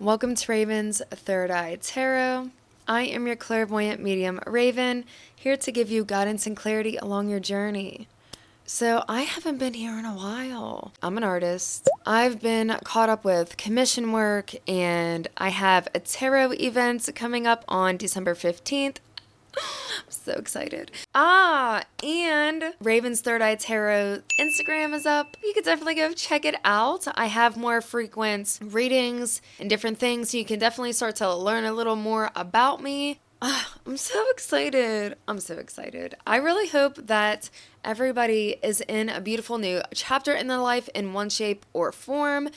Welcome to Raven's Third Eye Tarot. I am your clairvoyant medium, Raven, here to give you guidance and clarity along your journey. So I haven't been here in a while. I'm an artist. I've been caught up with commission work, and I have a tarot event coming up on December 15th. I'm so excited. And Raven's Third Eye Tarot Instagram is up. You could definitely go check it out. I have more frequent readings and different things, so you can definitely start to learn a little more about me. I'm so excited. I'm so excited. I really hope that everybody is in a beautiful new chapter in their life in one shape or form.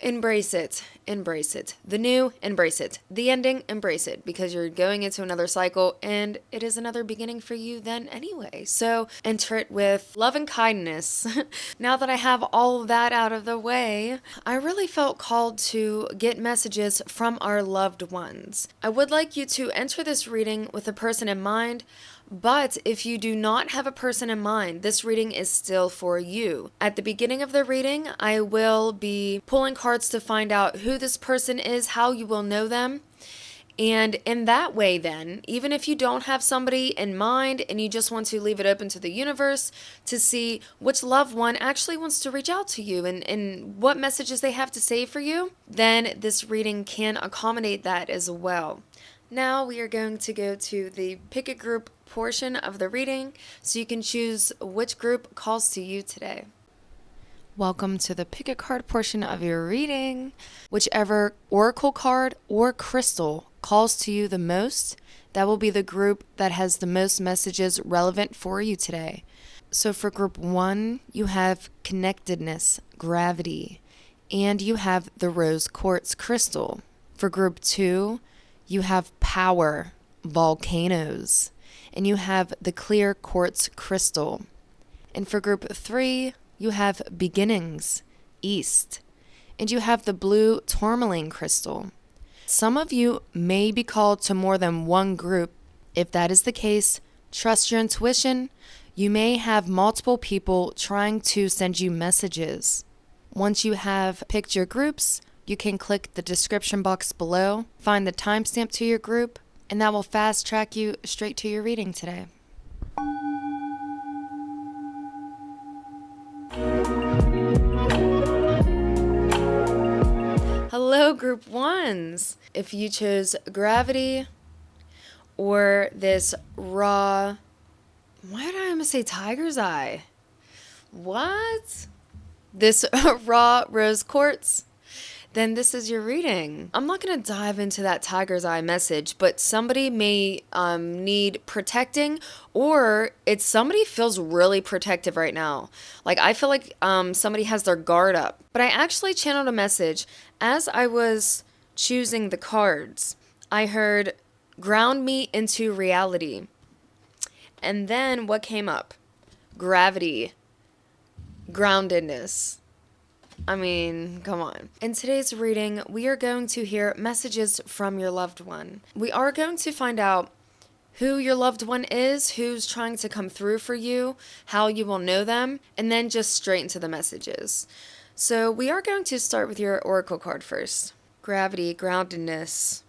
Embrace it. Embrace it. The new, embrace it. The ending, embrace it. Because you're going into another cycle and it is another beginning for you then anyway. So enter it with love and kindness. Now that I have all of that out of the way, I really felt called to get messages from our loved ones. I would like you to enter this reading with a person in mind. But if you do not have a person in mind, this reading is still for you. At the beginning of the reading, I will be pulling cards to find out who this person is, how you will know them. And in that way then, even if you don't have somebody in mind and you just want to leave it open to the universe to see which loved one actually wants to reach out to you and what messages they have to say for you, then this reading can accommodate that as well. Now we are going to go to the pick a group portion of the reading so you can choose which group calls to you today. Welcome to the pick a card portion of your reading. Whichever oracle card or crystal calls to you the most, that will be the group that has the most messages relevant for you today. So for group 1, you have connectedness, gravity, and you have the rose quartz crystal. For group 2, you have power, volcanoes, and you have the clear quartz crystal. And for group 3, you have beginnings, east, and you have the blue tourmaline crystal. Some of you may be called to more than one group. If that is the case, trust your intuition. You may have multiple people trying to send you messages. Once you have picked your groups, you can click the description box below, find the timestamp to your group, and that will fast track you straight to your reading today. Hello, group 1s. If you chose gravity or this raw, why did I almost say tiger's eye? What? This raw rose quartz, then this is your reading. I'm not going to dive into that tiger's eye message, but somebody may need protecting, or it's somebody feels really protective right now. Like I feel like somebody has their guard up. But I actually channeled a message as I was choosing the cards. I heard ground me into reality. And then what came up? Gravity, groundedness. I mean, come on. In today's reading, we are going to hear messages from your loved one. We are going to find out who your loved one is, who's trying to come through for you, how you will know them, and then just straight into the messages. So we are going to start with your oracle card first. Gravity, groundedness.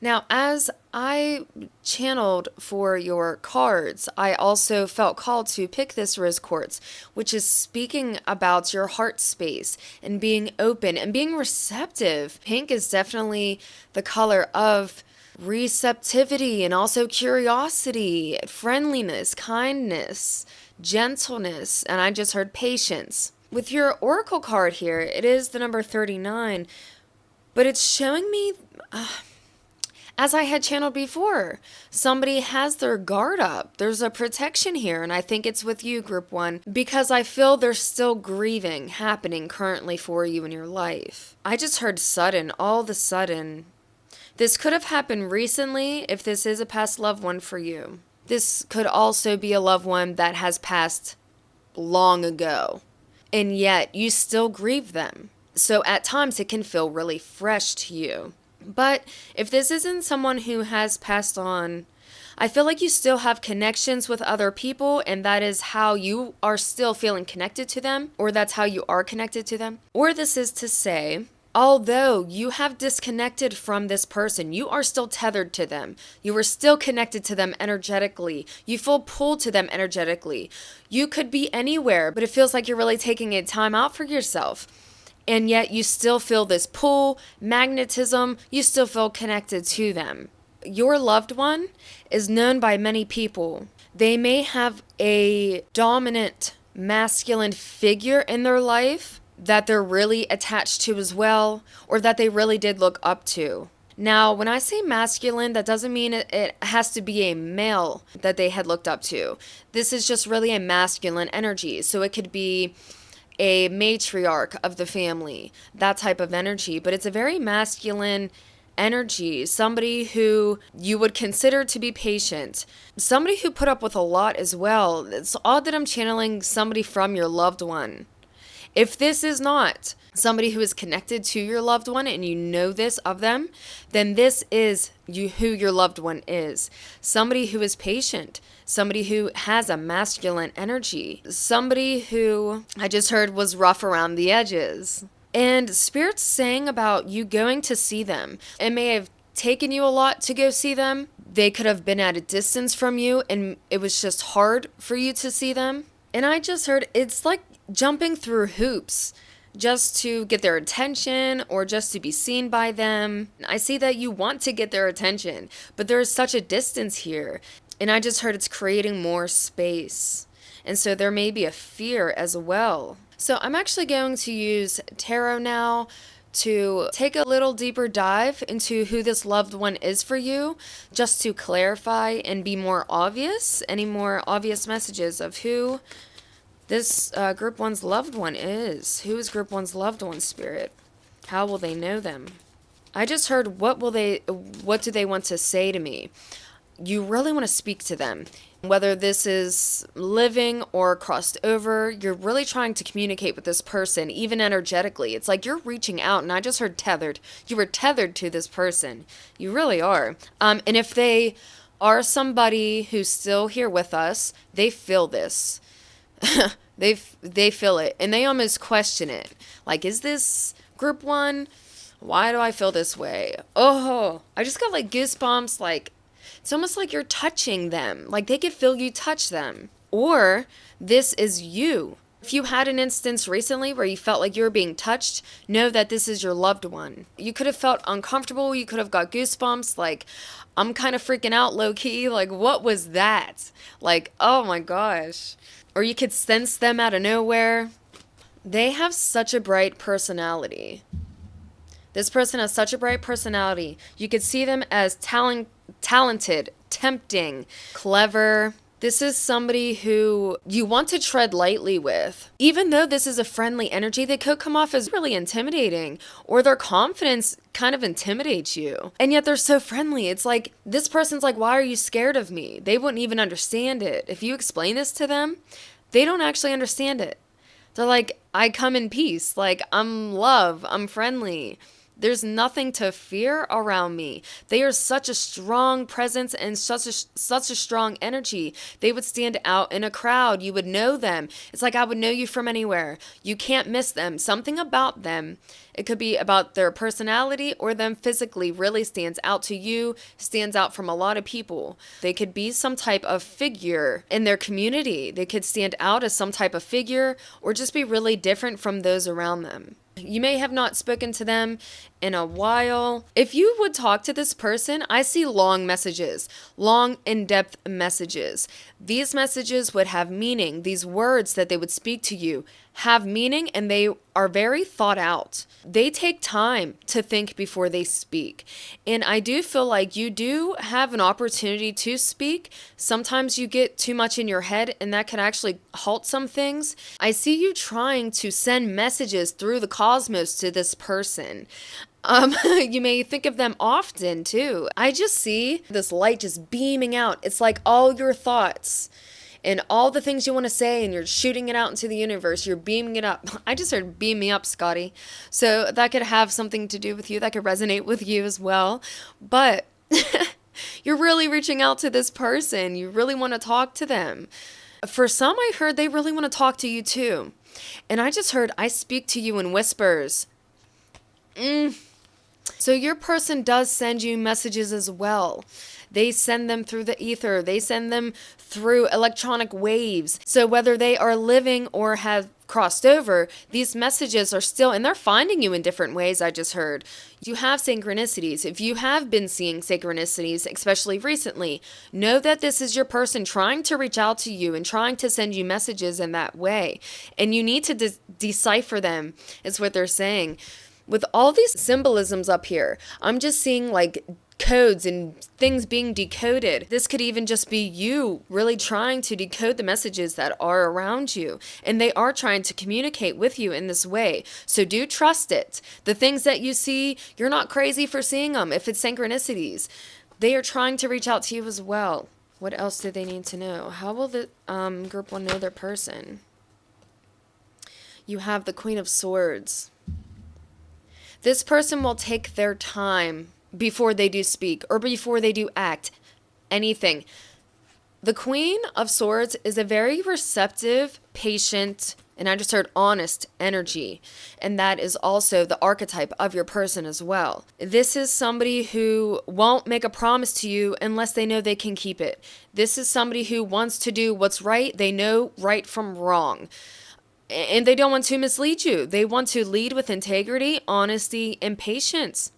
Now, as I channeled for your cards, I also felt called to pick this rose quartz, which is speaking about your heart space and being open and being receptive. Pink is definitely the color of receptivity and also curiosity, friendliness, kindness, gentleness, and I just heard patience. With your oracle card here, it is the number 39, but it's showing me... as I had channeled before, somebody has their guard up. There's a protection here, and I think it's with you, group 1, because I feel there's still grieving happening currently for you in your life. I just heard sudden, all of a sudden. This could have happened recently if this is a past loved one for you. This could also be a loved one that has passed long ago, and yet you still grieve them. So at times it can feel really fresh to you. But if this isn't someone who has passed on, I feel like you still have connections with other people, and that is how you are still feeling connected to them, or that's how you are connected to them. Or this is to say Although you have disconnected from this person, you are still tethered to them. You are still connected to them energetically. You feel pulled to them energetically. You could be anywhere, but it feels like you're really taking a time out for yourself. And yet you still feel this pull, magnetism. You still feel connected to them. Your loved one is known by many people. They may have a dominant masculine figure in their life that they're really attached to as well, or that they really did look up to. Now, when I say masculine, that doesn't mean it has to be a male that they had looked up to. This is just really a masculine energy. So it could be a matriarch of the family, that type of energy, but it's a very masculine energy, somebody who you would consider to be patient, somebody who put up with a lot as well. It's odd that I'm channeling somebody from your loved one. If this is not somebody who is connected to your loved one and you know this of them, then this is who your loved one is. Somebody who is patient, somebody who has a masculine energy, somebody who I just heard was rough around the edges. And Spirit's saying about you going to see them. It may have taken you a lot to go see them. They could have been at a distance from you and it was just hard for you to see them. And I just heard it's like jumping through hoops just to get their attention or just to be seen by them. I see that you want to get their attention, but there is such a distance here. And I just heard it's creating more space. And so there may be a fear as well. So I'm actually going to use tarot now to take a little deeper dive into who this loved one is for you, just to clarify and be more obvious, any more obvious messages of who this group one's loved one is. Who is group one's loved one, Spirit? How will they know them? I just heard what do they want to say to me? You really want to speak to them. Whether this is living or crossed over, you're really trying to communicate with this person, even energetically. It's like you're reaching out, and I just heard tethered. You were tethered to this person. You really are. And if they are somebody who's still here with us, they feel this. They feel it, and they almost question it. Like, is this group one? Why do I feel this way? Oh, I just got like goosebumps, like, it's almost like you're touching them. Like they could feel you touch them. Or this is you. If you had an instance recently where you felt like you were being touched, know that this is your loved one. You could have felt uncomfortable. You could have got goosebumps. Like, I'm kind of freaking out low key. Like, what was that? Like, oh my gosh. Or you could sense them out of nowhere. They have such a bright personality. This person has such a bright personality. You could see them as talented, tempting, clever. This is somebody who you want to tread lightly with. Even though this is a friendly energy, they could come off as really intimidating, or their confidence kind of intimidates you. And yet they're so friendly. It's like, this person's like, why are you scared of me? They wouldn't even understand it. If you explain this to them, they don't actually understand it. They're like, I come in peace. Like, I'm love. I'm friendly. There's nothing to fear around me. They are such a strong presence and such a strong energy. They would stand out in a crowd. You would know them. It's like I would know you from anywhere. You can't miss them. Something about them, it could be about their personality or them physically, really stands out to you, stands out from a lot of people. They could be some type of figure in their community. They could stand out as some type of figure or just be really different from those around them. You may have not spoken to them in a while. If you would talk to this person, I see long messages, long in-depth messages. These messages would have meaning. These words that they would speak to you have meaning, and they are very thought out. They take time to think before they speak. And I do feel like you do have an opportunity to speak. Sometimes you get too much in your head, and that can actually halt some things. I see you trying to send messages through the cosmos to this person. You may think of them often too. I just see this light just beaming out. It's like all your thoughts and all the things you want to say, and you're shooting it out into the universe. You're beaming it up. I just heard beam me up, Scotty. So that could have something to do with you. That could resonate with you as well. But you're really reaching out to this person. You really want to talk to them. For some, I heard they really want to talk to you too. And I just heard, I speak to you in whispers. So your person does send you messages as well. They send them through the ether. They send them through electronic waves. So whether they are living or have crossed over, these messages are still, and they're finding you in different ways, I just heard. You have synchronicities. If you have been seeing synchronicities, especially recently, know that this is your person trying to reach out to you and trying to send you messages in that way. And you need to decipher them, is what they're saying. With all these symbolisms up here, I'm just seeing like codes and things being decoded. This could even just be you really trying to decode the messages that are around you. And they are trying to communicate with you in this way. So do trust it. The things that you see, you're not crazy for seeing them. If it's synchronicities, they are trying to reach out to you as well. What else do they need to know? How will the group 1 know their person? You have the Queen of Swords. This person will take their time before they do speak or before they do act anything. The Queen of Swords is a very receptive, patient, and I just heard honest energy. And that is also the archetype of your person as well. This is somebody who won't make a promise to you unless they know they can keep it. This is somebody who wants to do what's right. They know right from wrong. And they don't want to mislead you. They want to lead with integrity, honesty, and patience.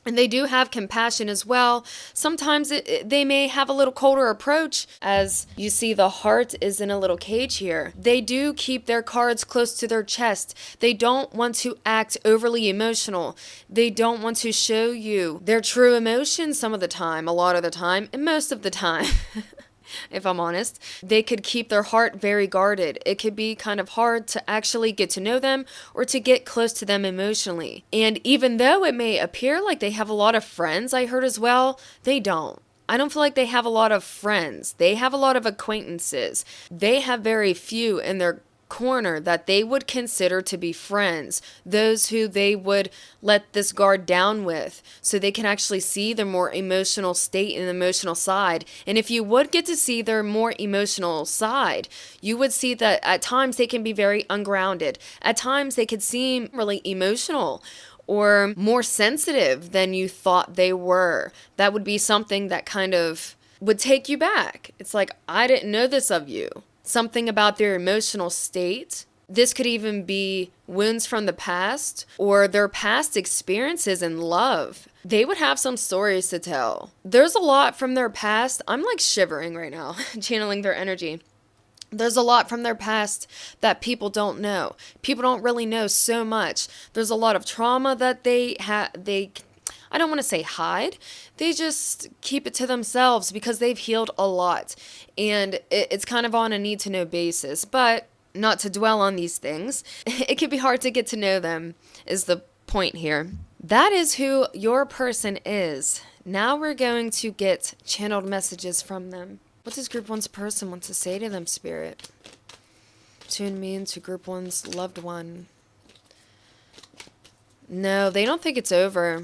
And they do have compassion as well. Sometimes they may have a little colder approach. As you see, the heart is in a little cage here. They do keep their cards close to their chest. They don't want to act overly emotional. They don't want to show you their true emotions some of the time, a lot of the time, and most of the time. If I'm honest, they could keep their heart very guarded. It could be kind of hard to actually get to know them or to get close to them emotionally. And even though it may appear like they have a lot of friends, I heard as well, they don't. I don't feel like they have a lot of friends. They have a lot of acquaintances. They have very few in their corner that they would consider to be friends, those who they would let this guard down with, so they can actually see their more emotional state and emotional side. And if you would get to see their more emotional side, you would see that at times they can be very ungrounded. At times they could seem really emotional or more sensitive than you thought they were. That would be something that kind of would take you back. It's like, I didn't know this of you. Something about their emotional state. This could even be wounds from the past or their past experiences in love. They would have some stories to tell. There's a lot from their past. I'm like shivering right now, channeling their energy. There's a lot from their past that people don't know. People don't really know so much. There's a lot of trauma that I don't want to say hide. They just keep it to themselves because they've healed a lot. And it's kind of on a need to know basis. But not to dwell on these things. It can be hard to get to know them is the point here. That is who your person is. Now we're going to get channeled messages from them. What does Group 1's person want to say to them, Spirit? Tune me into Group 1's loved one. No, they don't think it's over.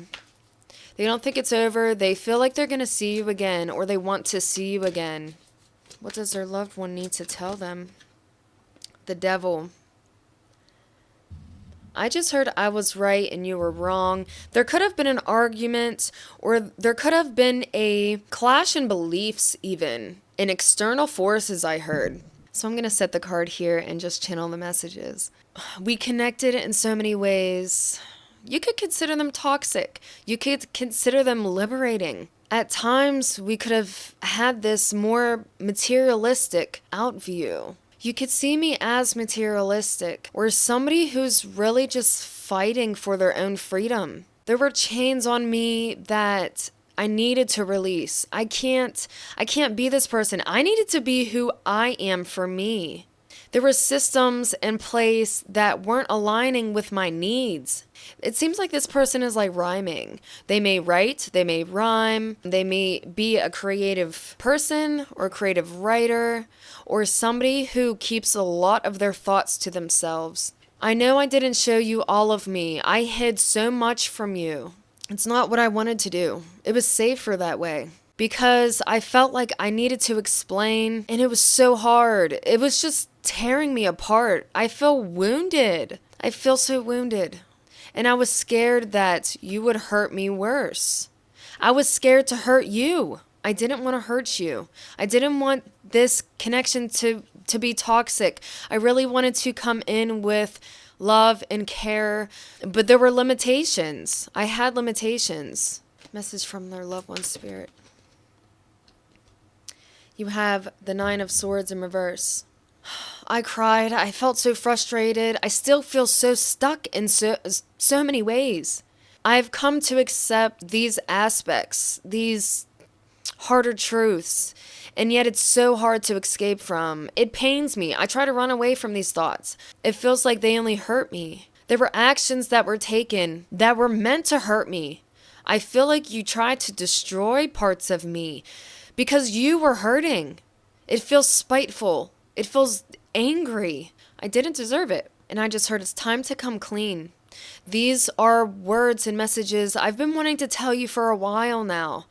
They don't think it's over. They feel like they're going to see you again, or they want to see you again. What does their loved one need to tell them? The Devil. I just heard I was right and you were wrong. There could have been an argument, or there could have been a clash in beliefs even. In external forces, I heard. So I'm going to set the card here and just channel the messages. We connected in so many ways. You could consider them toxic. You could consider them liberating. At times, we could have had this more materialistic outview. You could see me as materialistic, or somebody who's really just fighting for their own freedom. There were chains on me that I needed to release. I can't be this person. I needed to be who I am for me. There were systems in place that weren't aligning with my needs. It seems like this person is like rhyming. They may write, they may rhyme, they may be a creative person or a creative writer, or somebody who keeps a lot of their thoughts to themselves. I know I didn't show you all of me. I hid so much from you. It's not what I wanted to do. It was safer that way. Because I felt like I needed to explain, and it was so hard. It was just tearing me apart. I feel wounded. I feel so wounded. And I was scared that you would hurt me worse. I was scared to hurt you. I didn't want to hurt you. I didn't want this connection to be toxic. I really wanted to come in with love and care, but there were limitations. I had limitations. Message from their loved one spirit. You have the Nine of Swords in reverse. I cried. I felt so frustrated. I still feel so stuck in so many ways. I've come to accept these aspects, these harder truths, and yet it's so hard to escape from. It pains me. I try to run away from these thoughts. It feels like they only hurt me. There were actions that were taken that were meant to hurt me. I feel like you tried to destroy parts of me because you were hurting. It feels spiteful. It feels angry. I didn't deserve it. And I just heard it's time to come clean. These are words and messages I've been wanting to tell you for a while now.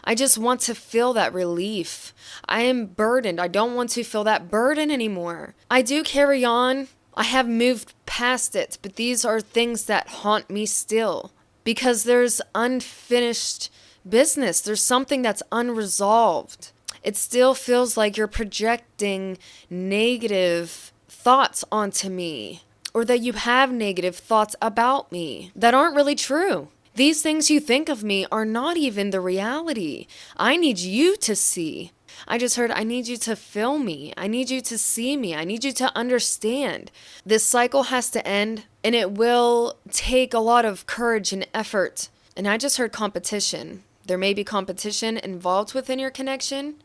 I just want to feel that relief. I am burdened. I don't want to feel that burden anymore. I do carry on. I have moved past it, but these are things that haunt me still because there's unfinished business. There's something that's unresolved. It still feels like you're projecting negative thoughts onto me, or that you have negative thoughts about me that aren't really true. These things you think of me are not even the reality. I need you to see. I just heard, I need you to feel me. I need you to see me. I need you to understand. This cycle has to end, and it will take a lot of courage and effort. And I just heard competition. There may be competition involved within your connection,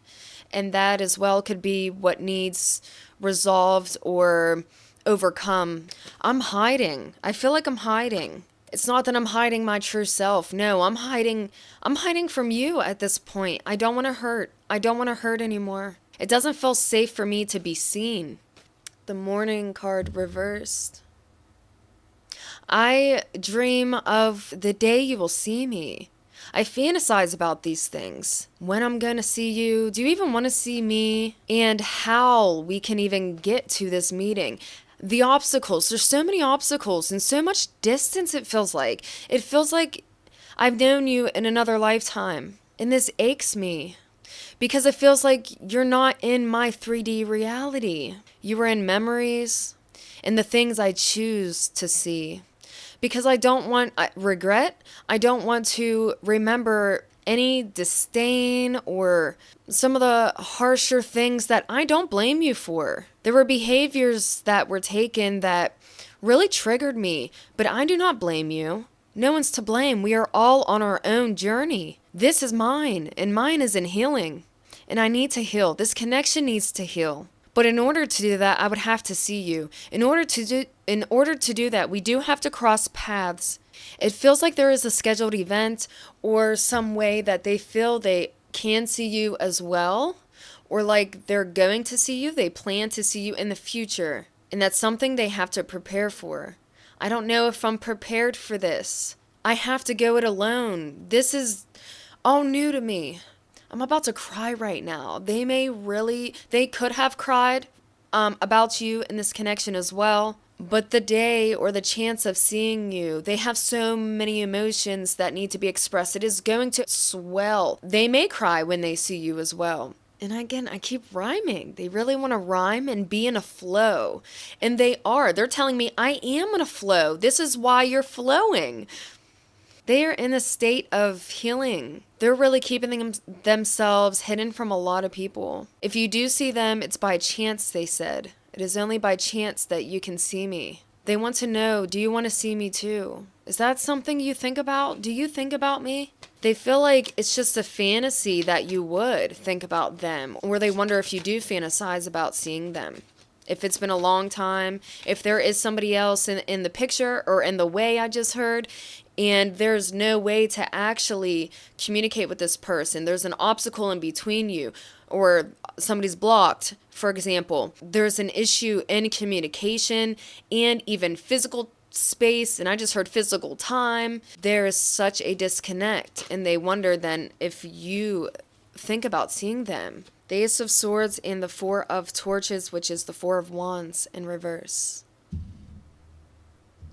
and that as well could be what needs resolved or overcome. I'm hiding. I feel like I'm hiding. It's not that I'm hiding my true self. No, I'm hiding from you at this point. I don't want to hurt. I don't want to hurt anymore. It doesn't feel safe for me to be seen. The Mourning card reversed. I dream of the day you will see me. I fantasize about these things. When I'm going to see you, do you even want to see me? And how we can even get to this meeting. The obstacles, there's so many obstacles and so much distance it feels like. It feels like I've known you in another lifetime. And this aches me because it feels like you're not in my 3D reality. You were in memories and the things I choose to see. Because I don't want regret. I don't want to remember any disdain or some of the harsher things that I don't blame you for. There were behaviors that were taken that really triggered me, but I do not blame you. No one's to blame. We are all on our own journey. This is mine, and mine is in healing. And I need to heal. This connection needs to heal. But in order to do that, I would have to see you. In order to do that, we do have to cross paths. It feels like there is a scheduled event or some way that they feel they can see you as well, or like they're going to see you, they plan to see you in the future, and that's something they have to prepare for. I don't know if I'm prepared for this. I have to go it alone. This is all new to me. I'm about to cry right now. They could have cried about you in this connection as well. But the day or the chance of seeing you, they have so many emotions that need to be expressed. It is going to swell. They may cry when they see you as well. And again, I keep rhyming. They really want to rhyme and be in a flow. And they are. They're telling me, I am in a flow. This is why you're flowing. They are in a state of healing. They're really keeping themselves hidden from a lot of people. If you do see them, it's by chance, they said. It is only by chance that you can see me. They want to know, do you want to see me too? Is that something you think about? Do you think about me? They feel like it's just a fantasy that you would think about them, or they wonder if you do fantasize about seeing them. If it's been a long time, if there is somebody else in the picture or in the way I just heard, and there's no way to actually communicate with this person. There's an obstacle in between you, or somebody's blocked, for example. There's an issue in communication and even physical space, and I just heard physical time. There is such a disconnect, and they wonder then if you think about seeing them. The Ace of Swords and the Four of Torches, which is the Four of Wands in reverse.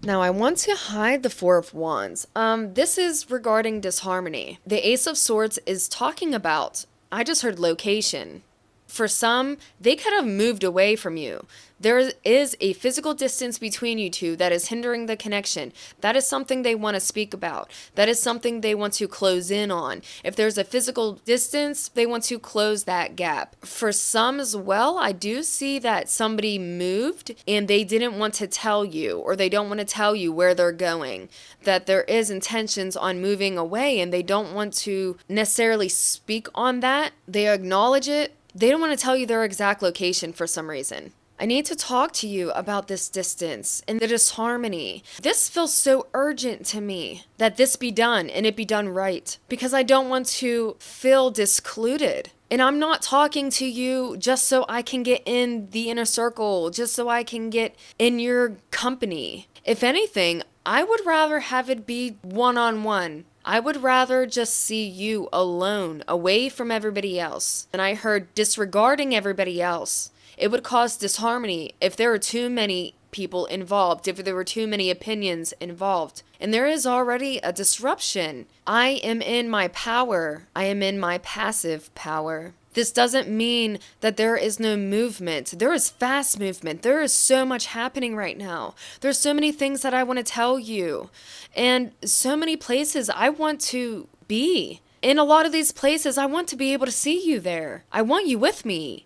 Now I want to hide the Four of Wands. This is regarding disharmony. The Ace of Swords is talking about, I just heard location. For some, they could have moved away from you. There is a physical distance between you two that is hindering the connection. That is something they want to speak about. That is something they want to close in on. If there's a physical distance, they want to close that gap. For some as well, I do see that somebody moved and they didn't want to tell you, or they don't want to tell you where they're going. That there is intentions on moving away and they don't want to necessarily speak on that. They acknowledge it. They don't want to tell you their exact location for some reason. I need to talk to you about this distance and the disharmony. This feels so urgent to me that this be done and it be done right, because I don't want to feel discluded. And I'm not talking to you just so I can get in the inner circle, just so I can get in your company. If anything, I would rather have it be one-on-one. I would rather just see you alone, away from everybody else. And I heard disregarding everybody else. It would cause disharmony if there were too many people involved, if there were too many opinions involved. And there is already a disruption. I am in my power. I am in my passive power. This doesn't mean that there is no movement. There is fast movement. There is so much happening right now. There's so many things that I want to tell you. And so many places I want to be. In a lot of these places, I want to be able to see you there. I want you with me.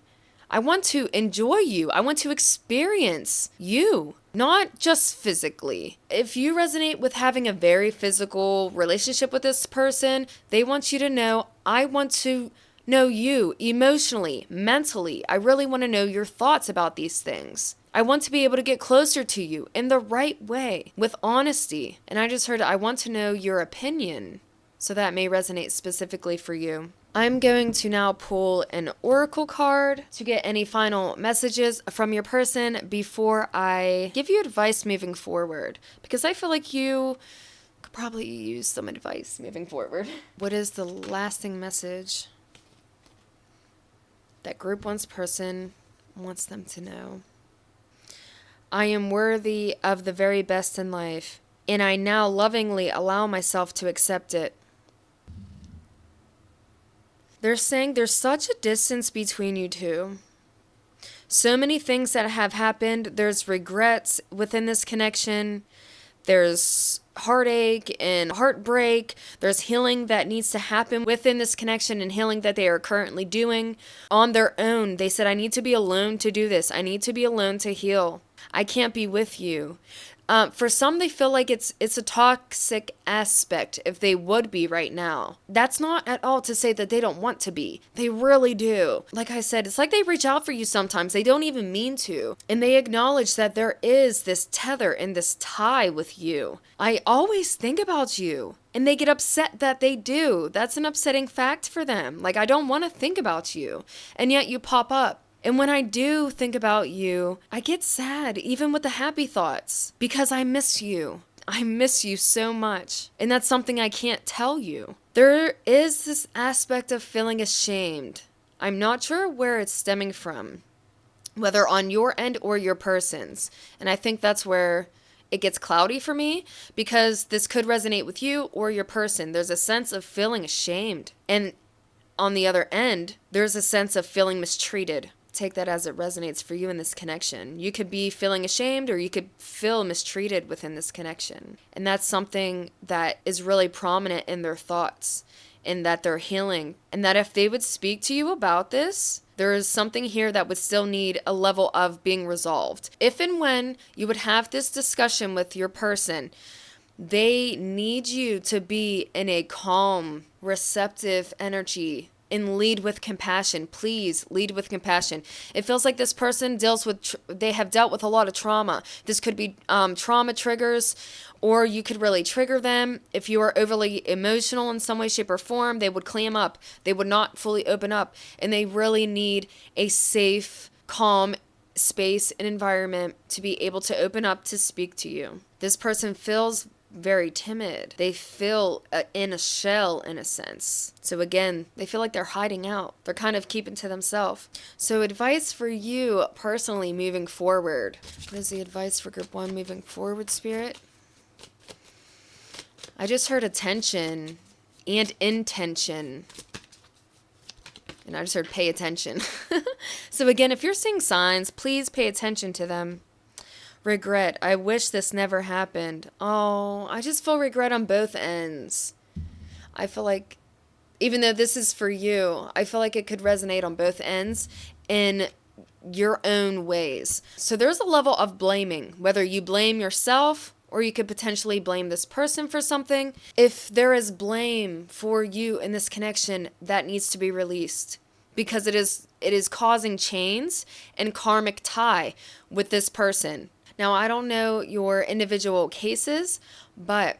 I want to enjoy you. I want to experience you, not just physically. If you resonate with having a very physical relationship with this person, they want you to know, I want to know you emotionally, mentally. I really want to know your thoughts about these things. I want to be able to get closer to you in the right way, with honesty. And I just heard, I want to know your opinion. So that may resonate specifically for you. I'm going to now pull an oracle card to get any final messages from your person before I give you advice moving forward, because I feel like you could probably use some advice moving forward. What is the lasting message that group one's person wants them to know? I am worthy of the very best in life, and I now lovingly allow myself to accept it. They're saying there's such a distance between you two. So many things that have happened. There's regrets within this connection. There's heartache and heartbreak. There's healing that needs to happen within this connection, and healing that they are currently doing on their own. They said, I need to be alone to do this. I need to be alone to heal. I can't be with you. For some, they feel like it's a toxic aspect if they would be right now. That's not at all to say that they don't want to be. They really do. Like I said, it's like they reach out for you sometimes. They don't even mean to. And they acknowledge that there is this tether and this tie with you. I always think about you. And they get upset that they do. That's an upsetting fact for them. Like, I don't want to think about you. And yet you pop up. And when I do think about you, I get sad, even with the happy thoughts, because I miss you. I miss you so much. And that's something I can't tell you. There is this aspect of feeling ashamed. I'm not sure where it's stemming from, whether on your end or your person's. And I think that's where it gets cloudy for me, because this could resonate with you or your person. There's a sense of feeling ashamed. And on the other end, there's a sense of feeling mistreated. Take that as it resonates for you in this connection. You could be feeling ashamed, or you could feel mistreated within this connection. And that's something that is really prominent in their thoughts, and that they're healing. And that if they would speak to you about this, there is something here that would still need a level of being resolved. If and when you would have this discussion with your person, they need you to be in a calm, receptive energy and lead with compassion. Please lead with compassion. It feels like this person they have dealt with a lot of trauma. This could be trauma triggers, or you could really trigger them. If you are overly emotional in some way, shape, or form, they would clam up. They would not fully open up, and they really need a safe, calm space and environment to be able to open up to speak to you. This person feels very timid. They feel in a shell, in a sense. So again, they feel like they're hiding out. They're kind of keeping to themselves. So advice for you personally moving forward. What is the advice for group one moving forward, Spirit? I just heard attention and intention. And I just heard pay attention. So again, if you're seeing signs, please pay attention to them. Regret. I wish this never happened. Oh, I just feel regret on both ends. I feel like, even though this is for you, I feel like it could resonate on both ends in your own ways. So there's a level of blaming, whether you blame yourself or you could potentially blame this person for something. If there is blame for you in this connection, that needs to be released, because it is causing chains and karmic tie with this person. Now, I don't know your individual cases, but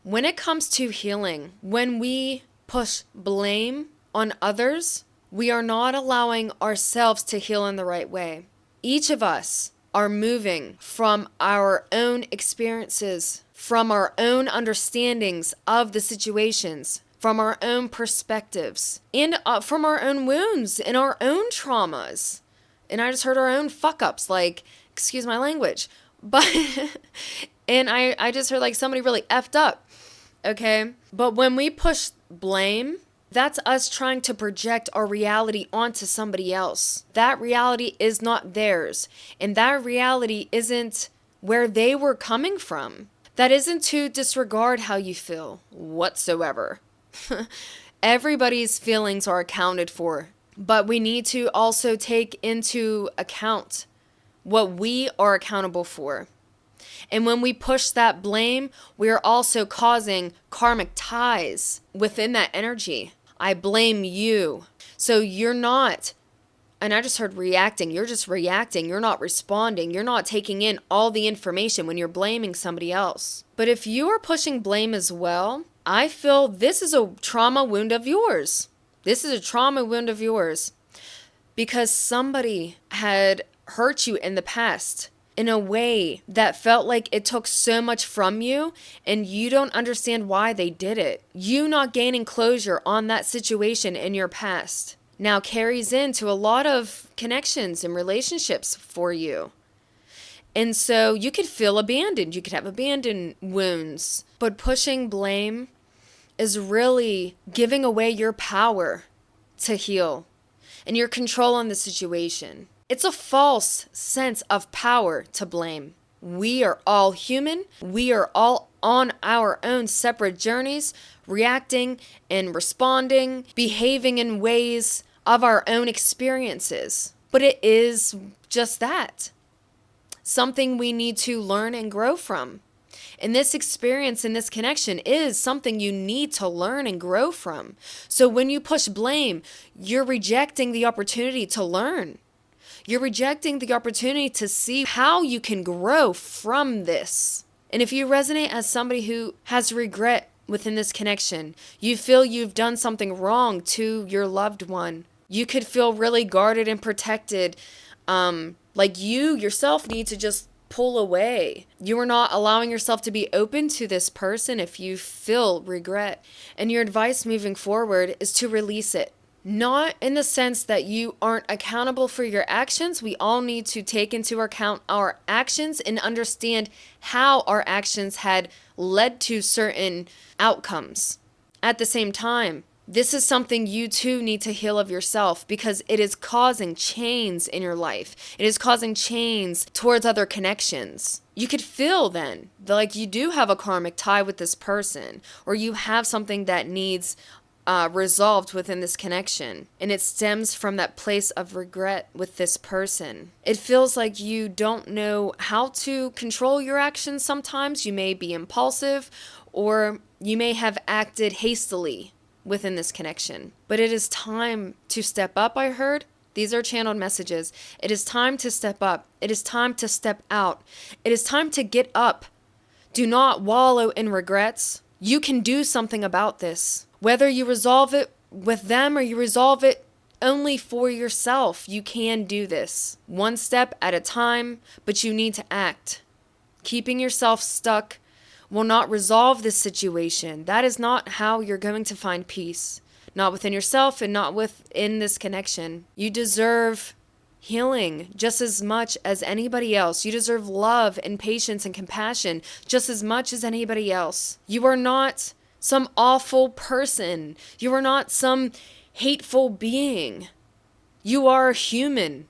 when it comes to healing, when we push blame on others, we are not allowing ourselves to heal in the right way. Each of us are moving from our own experiences, from our own understandings of the situations, from our own perspectives, and from our own wounds and our own traumas. And I just heard our own fuck-ups, like, excuse my language. But, and I just heard like somebody really effed up, okay? But when we push blame, that's us trying to project our reality onto somebody else. That reality is not theirs. And that reality isn't where they were coming from. That isn't to disregard how you feel whatsoever. Everybody's feelings are accounted for. But we need to also take into account what we are accountable for. And when we push that blame, we are also causing karmic ties within that energy. I blame you. So you're not, and I just heard reacting. You're just reacting. You're not responding. You're not taking in all the information when you're blaming somebody else. But if you are pushing blame as well, I feel this is a trauma wound of yours. This is a trauma wound of yours because somebody had hurt you in the past in a way that felt like it took so much from you, and you don't understand why they did it. You not gaining closure on that situation in your past now carries into a lot of connections and relationships for you. And so you could feel abandoned. You could have abandoned wounds. But pushing blame is really giving away your power to heal and your control on the situation. It's a false sense of power to blame. We are all human. We are all on our own separate journeys, reacting and responding, behaving in ways of our own experiences. But it is just that. Something we need to learn and grow from. And this experience and this connection is something you need to learn and grow from. So when you push blame, you're rejecting the opportunity to learn. You're rejecting the opportunity to see how you can grow from this. And if you resonate as somebody who has regret within this connection, you feel you've done something wrong to your loved one, you could feel really guarded and protected, like you yourself need to just pull away. You are not allowing yourself to be open to this person if you feel regret. And your advice moving forward is to release it. Not in the sense that you aren't accountable for your actions. We all need to take into account our actions and understand how our actions had led to certain outcomes. At the same time, this is something you too need to heal of yourself, because it is causing chains in your life. It is causing chains towards other connections. You could feel then like you do have a karmic tie with this person, or you have something that needs resolved within this connection, and it stems from that place of regret with this person. It feels like you don't know how to control your actions sometimes. You may be impulsive, or you may have acted hastily within this connection. But it is time to step up, I heard. These are channeled messages. It is time to step up. It is time to step out. It is time to get up. Do not wallow in regrets. You can do something about this. Whether you resolve it with them or you resolve it only for yourself, you can do this. One step at a time, but you need to act. Keeping yourself stuck will not resolve this situation. That is not how you're going to find peace. Not within yourself and not within this connection. You deserve healing just as much as anybody else. You deserve love and patience and compassion just as much as anybody else. You are not some awful person. You are not some hateful being. You are human.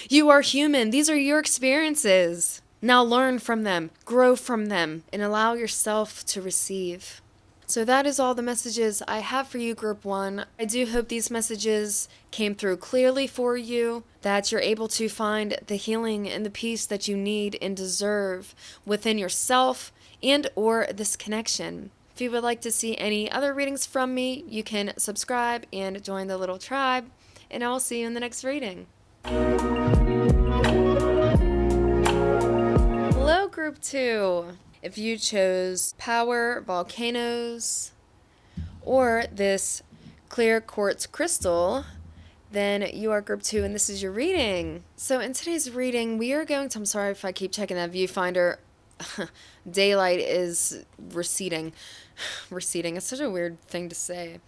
You are human. These are your experiences. Now learn from them, grow from them, and allow yourself to receive. So that is all the messages I have for you, Group 1. I do hope these messages came through clearly for you, that you're able to find the healing and the peace that you need and deserve within yourself and or this connection. If you would like to see any other readings from me, you can subscribe and join the little tribe, and I will see you in the next reading. Hello, Group 2. If you chose Power Volcanoes or this clear quartz crystal, then you are Group 2 and this is your reading. So in today's reading, we are going to, I'm sorry if I keep checking that viewfinder. Daylight is receding. Receding. It's such a weird thing to say.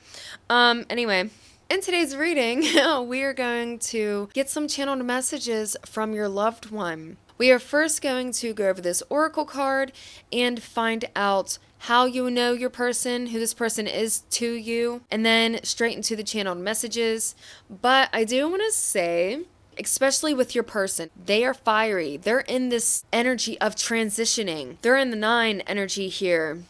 Anyway, in today's reading, we are going to get some channeled messages from your loved one. We are first going to go over this oracle card and find out how you know your person, who this person is to you, and then straight into the channeled messages. But I do want to say, especially with your person, they are fiery. They're in this energy of transitioning. They're in the 9 energy here.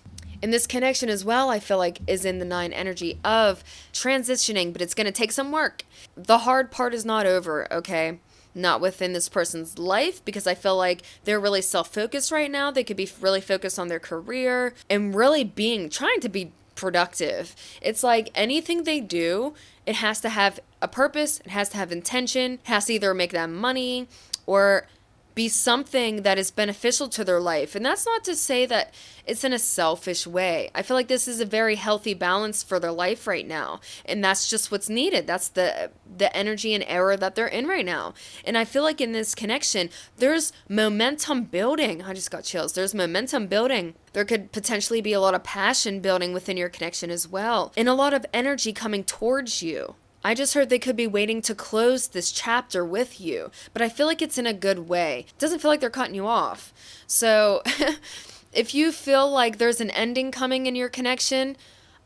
And this connection as well, I feel like, is in the 9 energy of transitioning, but it's going to take some work. The hard part is not over, okay? Not within this person's life, because I feel like they're really self-focused right now. They could be really focused on their career and really trying to be productive. It's like anything they do, it has to have a purpose, it has to have intention, it has to either make them money or be something that is beneficial to their life. And that's not to say that it's in a selfish way. I feel like this is a very healthy balance for their life right now. And that's just what's needed. That's the energy and era that they're in right now. And I feel like in this connection, there's momentum building. I just got chills. There's momentum building. There could potentially be a lot of passion building within your connection as well. And a lot of energy coming towards you. I just heard they could be waiting to close this chapter with you, but I feel like it's in a good way. It doesn't feel like they're cutting you off. So if you feel like there's an ending coming in your connection,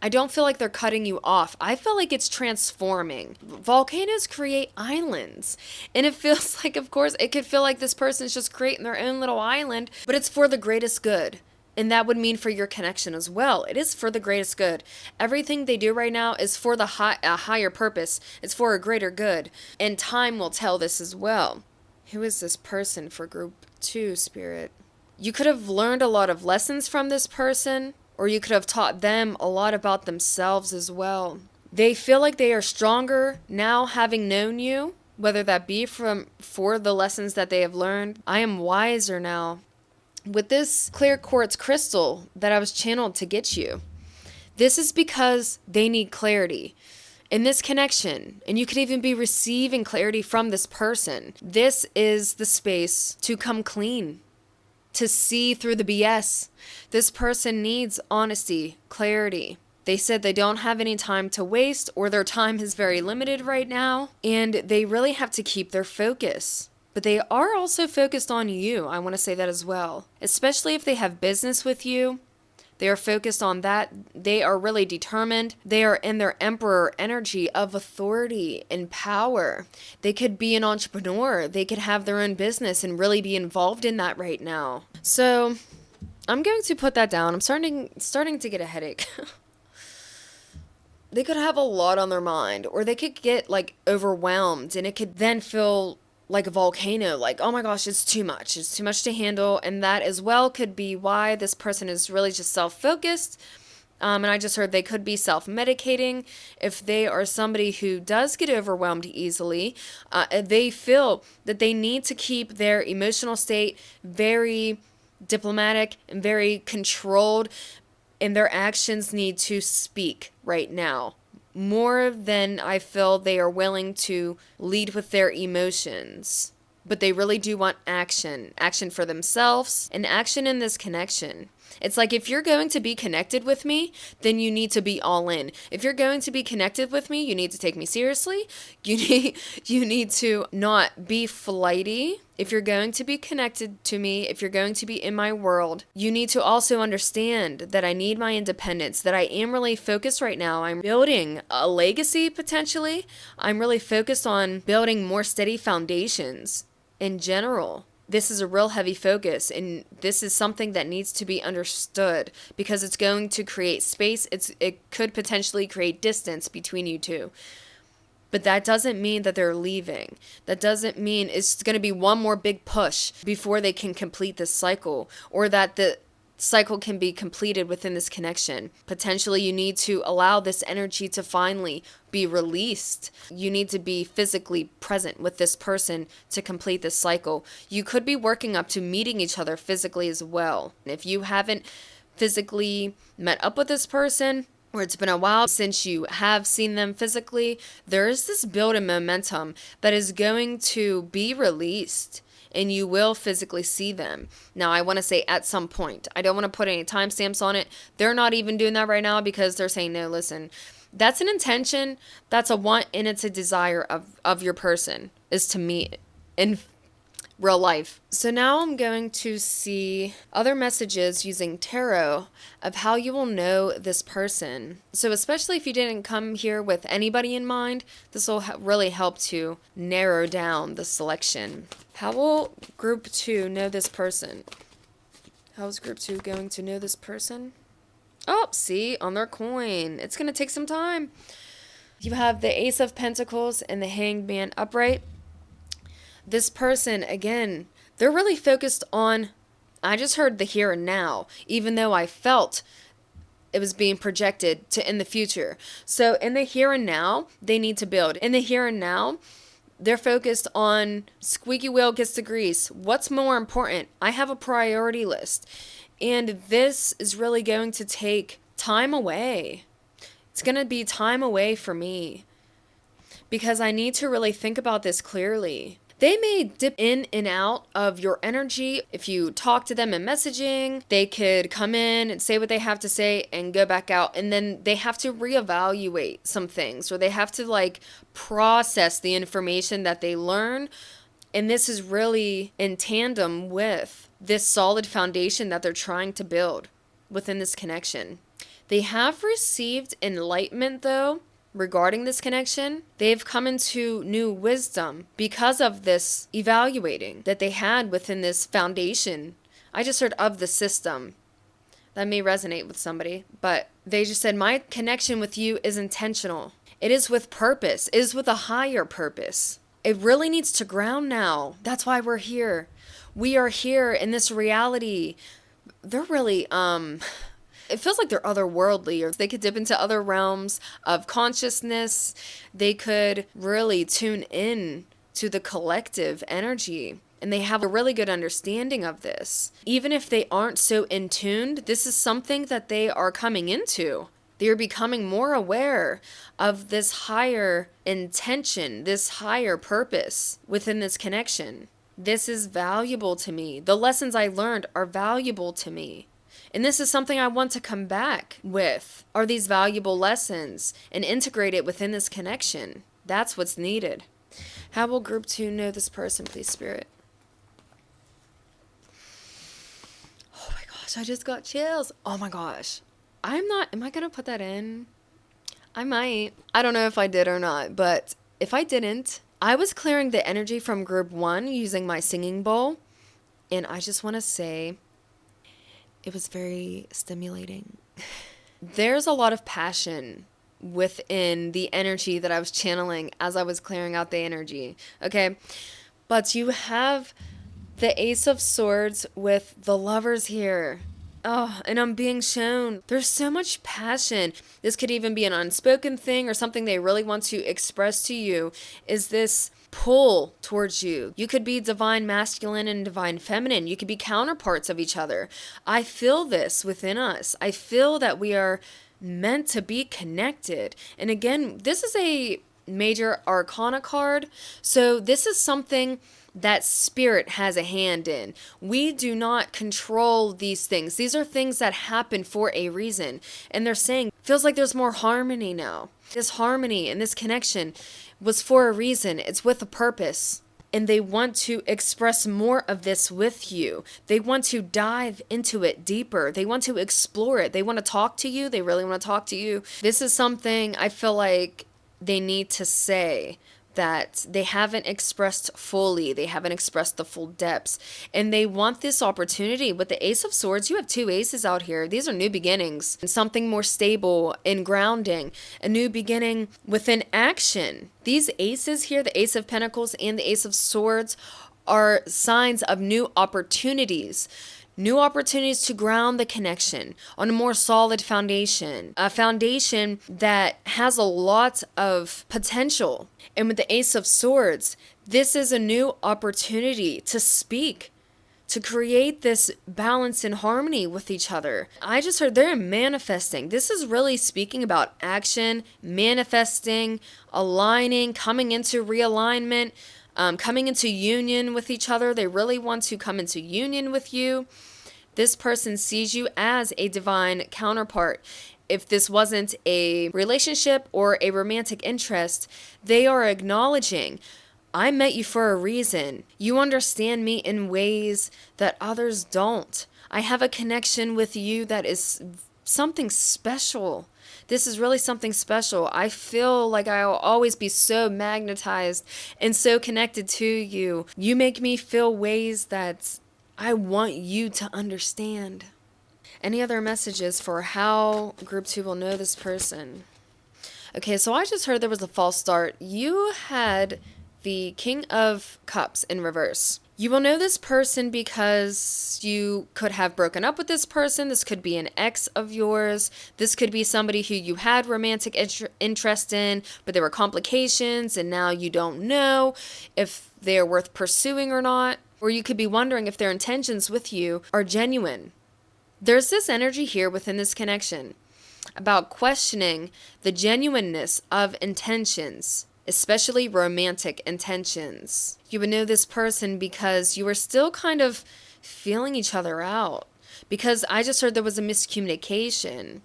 I don't feel like they're cutting you off. I feel like it's transforming. Volcanoes create islands. And it feels like, of course, it could feel like this person's just creating their own little island, but it's for the greatest good. And that would mean for your connection as well. It is for the greatest good. Everything they do right now is for a higher purpose. It's for a greater good. And time will tell this as well. Who is this person for Group 2, Spirit? You could have learned a lot of lessons from this person, or you could have taught them a lot about themselves as well. They feel like they are stronger now having known you, whether that be for the lessons that they have learned. I am wiser now. With this clear quartz crystal that I was channeled to get you, this is because they need clarity in this connection, and you could even be receiving clarity from this person. This is the space to come clean, to see through the BS. This person needs honesty, clarity. They said they don't have any time to waste, or their time is very limited right now, and they really have to keep their focus. But they are also focused on you. I want to say that as well. Especially if they have business with you. They are focused on that. They are really determined. They are in their emperor energy of authority and power. They could be an entrepreneur. They could have their own business and really be involved in that right now. So I'm going to put that down. I'm starting to get a headache. They could have a lot on their mind, or they could get like overwhelmed, and it could then feel like a volcano, like, oh my gosh, it's too much to handle. And that as well could be why this person is really just self-focused. And I just heard they could be self-medicating. If they are somebody who does get overwhelmed easily, they feel that they need to keep their emotional state very diplomatic and very controlled, and their actions need to speak right now. More than I feel they are willing to lead with their emotions. But they really do want action. Action for themselves and action in this connection. It's like, if you're going to be connected with me, then you need to be all in. If you're going to be connected with me, you need to take me seriously. You need to not be flighty. If you're going to be connected to me, if you're going to be in my world, you need to also understand that I need my independence, that I am really focused right now. I'm building a legacy potentially. I'm really focused on building more steady foundations in general. This is a real heavy focus, and this is something that needs to be understood because it's going to create space. It could potentially create distance between you two. But that doesn't mean that they're leaving. That doesn't mean it's going to be one more big push before they can complete this cycle, or that the cycle can be completed within this connection. Potentially, you need to allow this energy to finally be released. You need to be physically present with this person to complete this cycle. You could be working up to meeting each other physically as well. If you haven't physically met up with this person, or it's been a while since you have seen them physically, there is this build-in momentum that is going to be released, and you will physically see them. Now, I want to say at some point. I don't want to put any timestamps on it. They're not even doing that right now because they're saying, no, listen, that's an intention, that's a want, and it's a desire of your person, is to meet in real life. So now I'm going to see other messages using tarot of how you will know this person. So especially if you didn't come here with anybody in mind, this will really help to narrow down the selection. How will group 2 know this person? How is group 2 going to know this person? Oh, see, on their coin. It's going to take some time. You have the Ace of Pentacles and the Hanged Man upright. This person, again, they're really focused on, I just heard the here and now, even though I felt it was being projected to in the future. So in the here and now, they need to build. In the here and now, they're focused on squeaky wheel gets the grease. What's more important? I have a priority list. And this is really going to take time away. It's going to be time away for me because I need to really think about this clearly. They may dip in and out of your energy. If you talk to them in messaging, they could come in and say what they have to say and go back out. And then they have to reevaluate some things, or they have to process the information that they learn. And this is really in tandem with this solid foundation that they're trying to build within this connection. They have received enlightenment, though, regarding this connection. They've come into new wisdom because of this evaluating that they had within this foundation. I just heard of the system. That may resonate with somebody, but they just said, my connection with you is intentional. It is with purpose. It is with a higher purpose. It really needs to ground now. That's why we're here. We are here in this reality. They're really, it feels like they're otherworldly, or they could dip into other realms of consciousness. They could really tune in to the collective energy, and they have a really good understanding of this. Even if they aren't so in tuned, this is something that they are coming into. They're becoming more aware of this higher intention, this higher purpose within this connection. This is valuable to me. The lessons I learned are valuable to me. And this is something I want to come back with, are these valuable lessons, and integrate it within this connection. That's what's needed. How will group 2 know this person, please, Spirit? Oh my gosh, I just got chills. Oh my gosh. Am I going to put that in? I might. I don't know if I did or not, but if I didn't, I was clearing the energy from group 1 using my singing bowl. And I just want to say, it was very stimulating. There's a lot of passion within the energy that I was channeling as I was clearing out the energy. Okay. But you have the Ace of Swords with the Lovers here. Oh, and I'm being shown there's so much passion. This could even be an unspoken thing or something they really want to express to you, is this pull towards you. You could be divine masculine and divine feminine. You could be counterparts of each other. I feel this within us. I feel that we are meant to be connected. And again, this is a major arcana card. So this is something that spirit has a hand in. We do not control these things. These are things that happen for a reason. And they're saying, feels like there's more harmony now. This harmony and this connection was for a reason. It's with a purpose. And they want to express more of this with you. They want to dive into it deeper. They want to explore it. They want to talk to you. They really want to talk to you. This is something I feel like they need to say that they haven't expressed fully. They haven't expressed the full depths. And they want this opportunity. With the Ace of Swords, you have 2 aces out here. These are new beginnings. Something more stable and grounding. A new beginning within action. These aces here, the Ace of Pentacles and the Ace of Swords, are signs of new opportunities. New opportunities to ground the connection on a more solid foundation, a foundation that has a lot of potential. And with the Ace of Swords, this is a new opportunity to speak, to create this balance and harmony with each other. I just heard they're manifesting. This is really speaking about action, manifesting, aligning, coming into realignment, coming into union with each other. They really want to come into union with you. This person sees you as a divine counterpart. If this wasn't a relationship or a romantic interest, they are acknowledging, I met you for a reason. You understand me in ways that others don't. I have a connection with you that is something special. This is really something special. I feel like I'll always be so magnetized and so connected to you. You make me feel ways that I want you to understand. Any other messages for how group 2 will know this person? Okay, so I just heard there was a false start. You had the King of Cups in reverse. You will know this person because you could have broken up with this person. This could be an ex of yours. This could be somebody who you had romantic interest in, but there were complications and now you don't know if they're worth pursuing or not. Or you could be wondering if their intentions with you are genuine. There's this energy here within this connection about questioning the genuineness of intentions, especially romantic intentions. You would know this person because you are still kind of feeling each other out. Because I just heard there was a miscommunication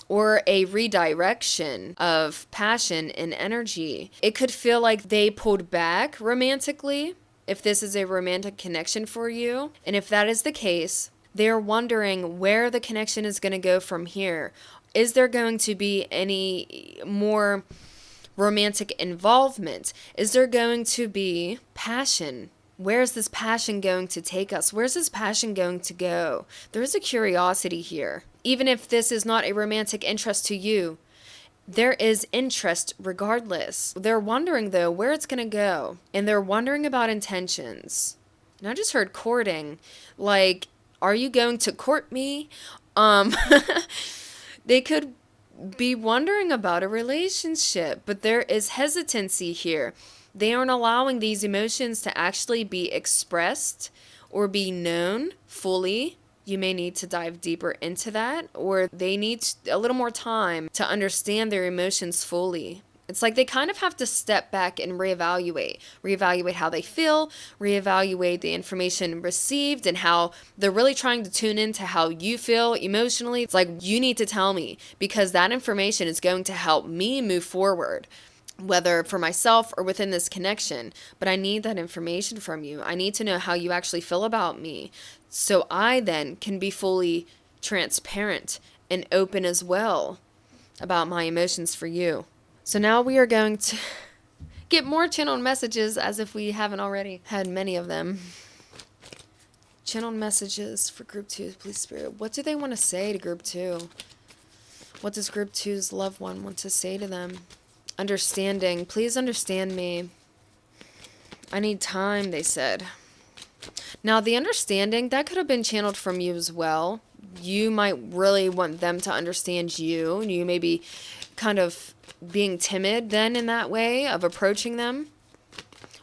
or a redirection of passion and energy. It could feel like they pulled back romantically, if this is a romantic connection for you. And if that is the case, they're wondering where the connection is going to go from here. Is there going to be any more romantic involvement? Is there going to be passion? Where's this passion going to take us? Where's this passion going to go? There's a curiosity here. Even if this is not a romantic interest to you, there is interest regardless. They're wondering, though, where it's going to go. And they're wondering about intentions. And I just heard courting. Like, are you going to court me? They could be wondering about a relationship, but there is hesitancy here. They aren't allowing these emotions to actually be expressed or be known fully. You may need to dive deeper into that, or they need a little more time to understand their emotions fully. It's like they kind of have to step back and reevaluate how they feel, reevaluate the information received, and how they're really trying to tune into how you feel emotionally. It's like, you need to tell me, because that information is going to help me move forward, whether for myself or within this connection. But I need that information from you. I need to know how you actually feel about me, so I then can be fully transparent and open as well about my emotions for you. So now we are going to get more channeled messages, as if we haven't already had many of them. Channeled messages for group 2, please, Spirit. What do they want to say to group 2? What does group 2's loved one want to say to them? Understanding. Please understand me. I need time, they said. Now, the understanding, that could have been channeled from you as well. You might really want them to understand you. You may be kind of being timid then in that way of approaching them,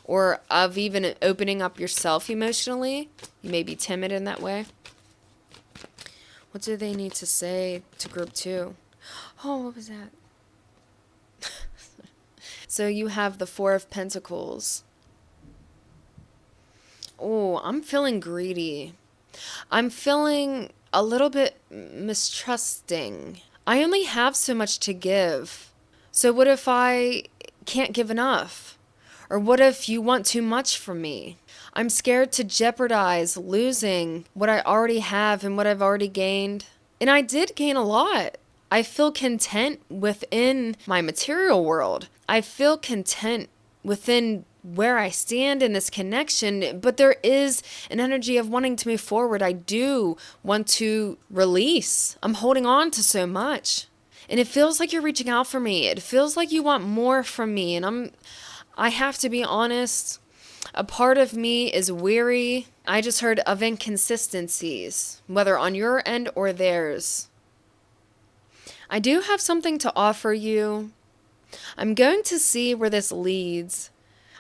or of even opening up yourself emotionally. You may be timid in that way. What do they need to say to group 2? Oh, what was that? So you have the 4 of Pentacles. Oh, I'm feeling greedy. I'm feeling a little bit mistrusting. I only have so much to give. So what if I can't give enough? Or what if you want too much from me? I'm scared to jeopardize losing what I already have and what I've already gained. And I did gain a lot. I feel content within my material world. I feel content within where I stand in this connection, but there is an energy of wanting to move forward. I do want to release. I'm holding on to so much. And it feels like you're reaching out for me. It feels like you want more from me. And I have to be honest, a part of me is weary. I just heard of inconsistencies, whether on your end or theirs. I do have something to offer you. I'm going to see where this leads.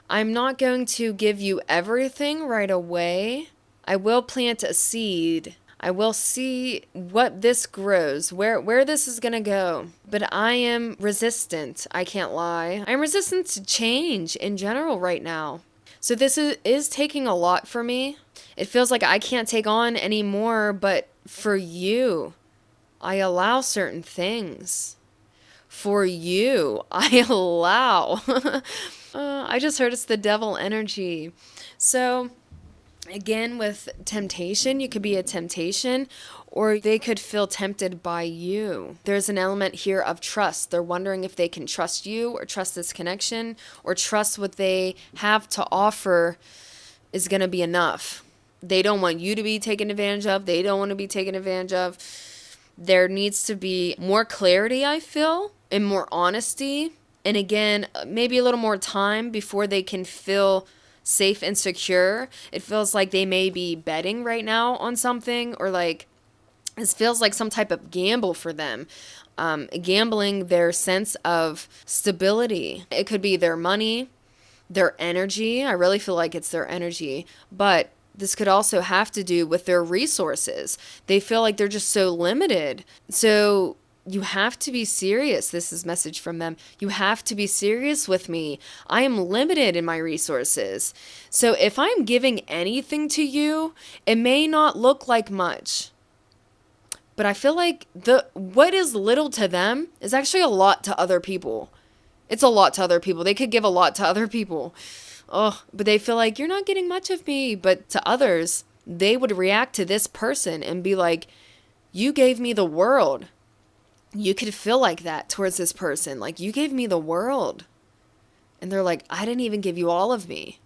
I'm not going to give you everything right away. I will plant a seed. I will see what this grows, where this is going to go. But I am resistant. I can't lie. I'm resistant to change in general right now. So this is taking a lot for me. It feels like I can't take on any more, but for you, I allow certain things. For you, I allow. I just heard it's the devil energy. So again, with temptation, you could be a temptation, or they could feel tempted by you. There's an element here of trust. They're wondering if they can trust you or trust this connection or trust what they have to offer is going to be enough. They don't want you to be taken advantage of. They don't want to be taken advantage of. There needs to be more clarity, I feel, and more honesty. And again, maybe a little more time before they can feel safe and secure. It feels like they may be betting right now on something, or like this feels like some type of gamble for them. Gambling their sense of stability. It could be their money, their energy. I really feel like it's their energy, but this could also have to do with their resources. They feel like they're just so limited. So you have to be serious. This is a message from them. You have to be serious with me. I am limited in my resources. So if I'm giving anything to you, it may not look like much. But I feel like what is little to them is actually a lot to other people. It's a lot to other people. They could give a lot to other people. Oh, but they feel like you're not getting much of me. But to others, they would react to this person and be like, you gave me the world. You could feel like that towards this person. Like, you gave me the world. And they're like, I didn't even give you all of me.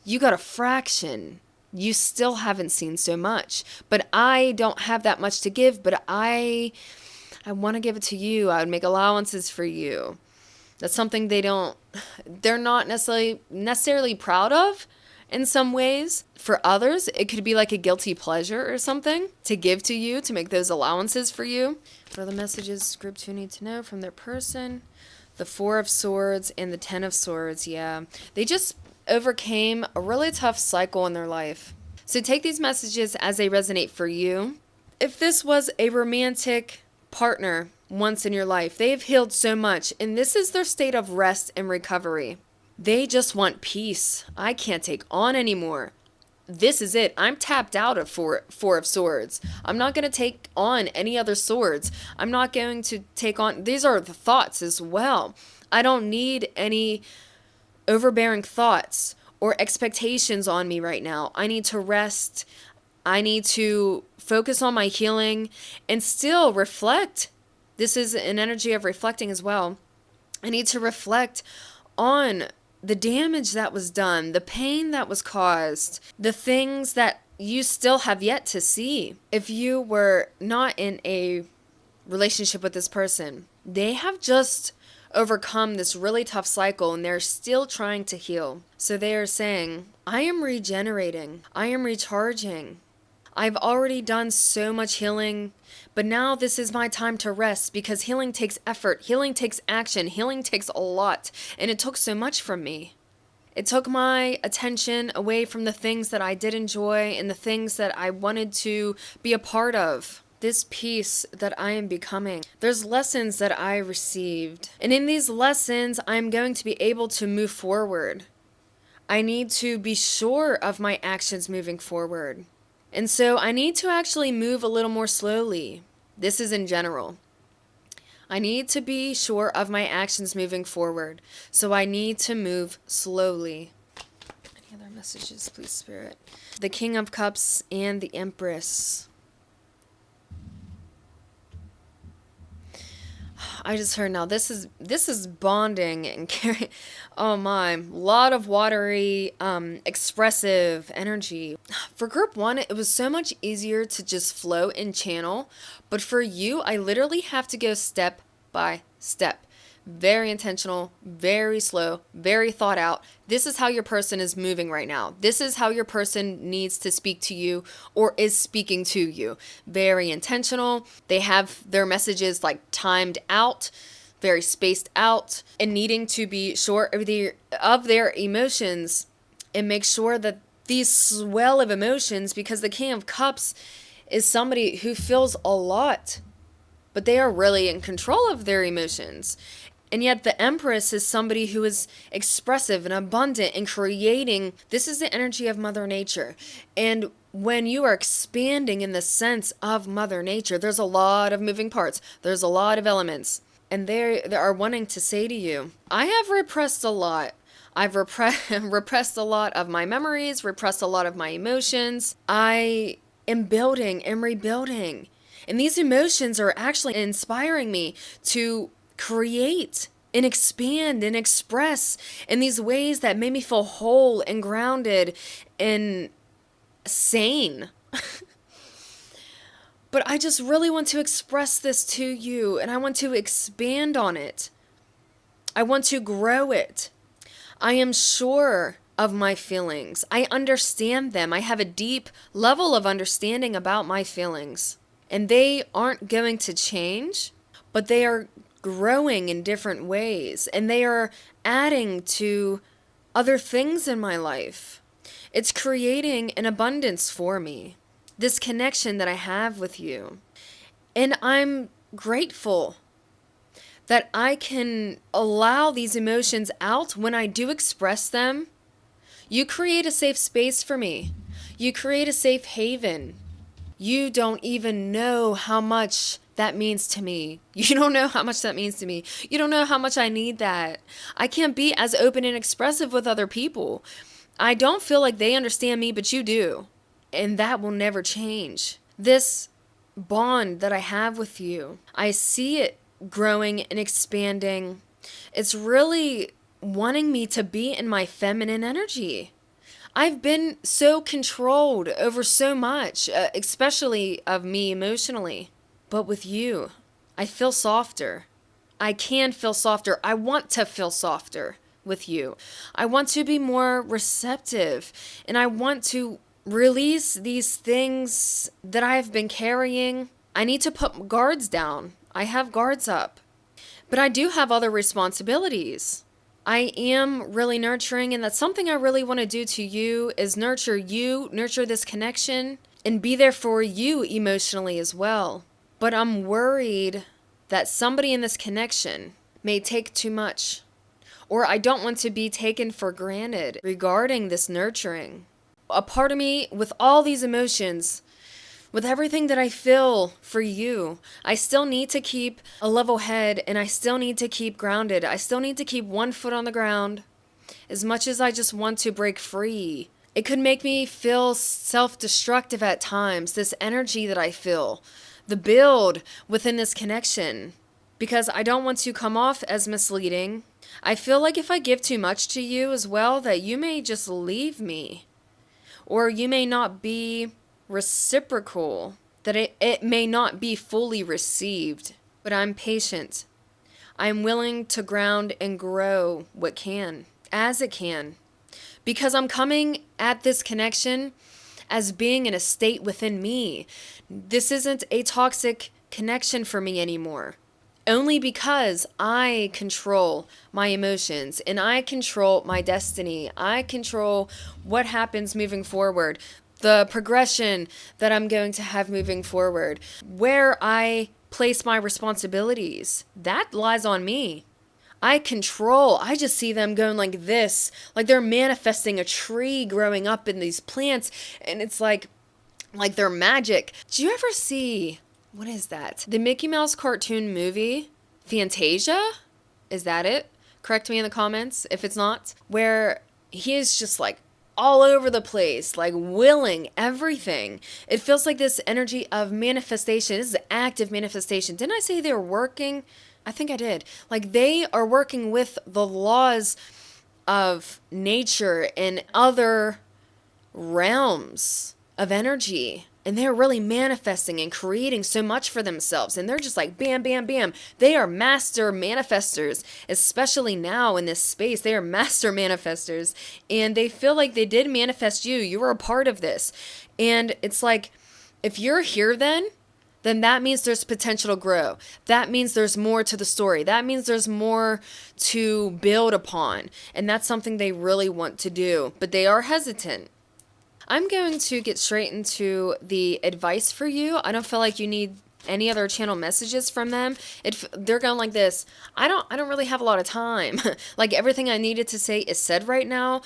You got a fraction. You still haven't seen so much. But I don't have that much to give, but I want to give it to you. I would make allowances for you. That's something they're not necessarily proud of in some ways. For others, it could be like a guilty pleasure or something to give to you, to make those allowances for you. What are the messages group 2 need to know from their person? The 4 of Swords and the 10 of Swords, yeah. They just overcame a really tough cycle in their life. So take these messages as they resonate for you. If this was a romantic partner once in your life, they have healed so much, and this is their state of rest and recovery. They just want peace. I can't take on anymore. This is it. I'm tapped out of four of Swords. I'm not going to take on any other swords. I'm not going to take on... These are the thoughts as well. I don't need any overbearing thoughts or expectations on me right now. I need to rest. I need to focus on my healing and still reflect. This is an energy of reflecting as well. I need to reflect on the damage that was done, the pain that was caused, the things that you still have yet to see. If you were not in a relationship with this person, they have just overcome this really tough cycle and they're still trying to heal. So they are saying, I am regenerating. I am recharging. I've already done so much healing, but now this is my time to rest because healing takes effort. Healing takes action. Healing takes a lot. And it took so much from me. It took my attention away from the things that I did enjoy and the things that I wanted to be a part of. This piece that I am becoming. There's lessons that I received. And in these lessons, I'm going to be able to move forward. I need to be sure of my actions moving forward. And so I need to actually move a little more slowly. This is in general. I need to be sure of my actions moving forward. So I need to move slowly. Any other messages, please, Spirit? The King of Cups and the Empress. I just heard now this is bonding and carry. Oh my, lot of watery, expressive energy. For group 1, it was so much easier to just flow and channel, but for you, I literally have to go step by step. Very intentional, very slow, very thought out. This is how your person is moving right now. This is how your person needs to speak to you or is speaking to you. Very intentional. They have their messages like timed out, very spaced out, and needing to be sure of their emotions and make sure that these swell of emotions, because the King of Cups is somebody who feels a lot, but they are really in control of their emotions. And yet the Empress is somebody who is expressive and abundant and creating. This is the energy of Mother Nature. And when you are expanding in the sense of Mother Nature, there's a lot of moving parts. There's a lot of elements. And they are wanting to say to you, I have repressed a lot. I've repressed a lot of my memories, repressed a lot of my emotions. I am building and rebuilding. And these emotions are actually inspiring me to create and expand and express in these ways that made me feel whole and grounded and sane. But I just really want to express this to you, and I want to expand on it. I want to grow it. I am sure of my feelings. I understand them. I have a deep level of understanding about my feelings. And they aren't going to change, but they are growing in different ways, and they are adding to other things in my life. It's creating an abundance for me, this connection that I have with you. And I'm grateful that I can allow these emotions out when I do express them. You create a safe space for me. You create a safe haven. You don't even know how much that means to me. You don't know how much that means to me. You don't know how much I need that. I can't be as open and expressive with other people. I don't feel like they understand me, but you do. And that will never change. This bond that I have with you, I see it growing and expanding. It's really wanting me to be in my feminine energy. I've been so controlled over so much, especially of me emotionally. But with you, I feel softer. I can feel softer. I want to feel softer with you. I want to be more receptive, and I want to release these things that I've been carrying. I need to put guards down. I have guards up. But I do have other responsibilities. I am really nurturing, and that's something I really want to do to you, is nurture you, nurture this connection, and be there for you emotionally as well. But I'm worried that somebody in this connection may take too much, or I don't want to be taken for granted regarding this nurturing. A part of me, with all these emotions, with everything that I feel for you, I still need to keep a level head, and I still need to keep grounded. I still need to keep one foot on the ground. As much as I just want to break free, it could make me feel self-destructive at times, this energy that I feel, the build within this connection, because I don't want to come off as misleading. I feel like if I give too much to you as well, that you may just leave me, or you may not be reciprocal, that it may not be fully received. But I'm patient. I'm willing to ground and grow what can, as it can, because I'm coming at this connection as being in a state within me. This isn't a toxic connection for me anymore. Only because I control my emotions and I control my destiny. I control what happens moving forward, the progression that I'm going to have moving forward, where I place my responsibilities. That lies on me. I control. I just see them going like this, like they're manifesting a tree growing up in these plants, and it's like they're magic. Do you ever see, what is that? The Mickey Mouse cartoon movie, Fantasia? Is that it? Correct me in the comments if it's not. Where he is just like all over the place, like willing everything. It feels like this energy of manifestation. This is active manifestation. Didn't I say they were working? I think I did. Like they are working with the laws of nature and other realms of energy. And they're really manifesting and creating so much for themselves. And they're just like bam, bam, bam. They are master manifestors, especially now in this space. They are master manifestors. And they feel like they did manifest you. You were a part of this. And it's like, if you're here then that means there's potential to grow. That means there's more to the story. That means there's more to build upon. And that's something they really want to do. But they are hesitant. I'm going to get straight into the advice for you. I don't feel like you need any other channel messages from them. They're going like this. I don't really have a lot of time. Like everything I needed to say is said right now.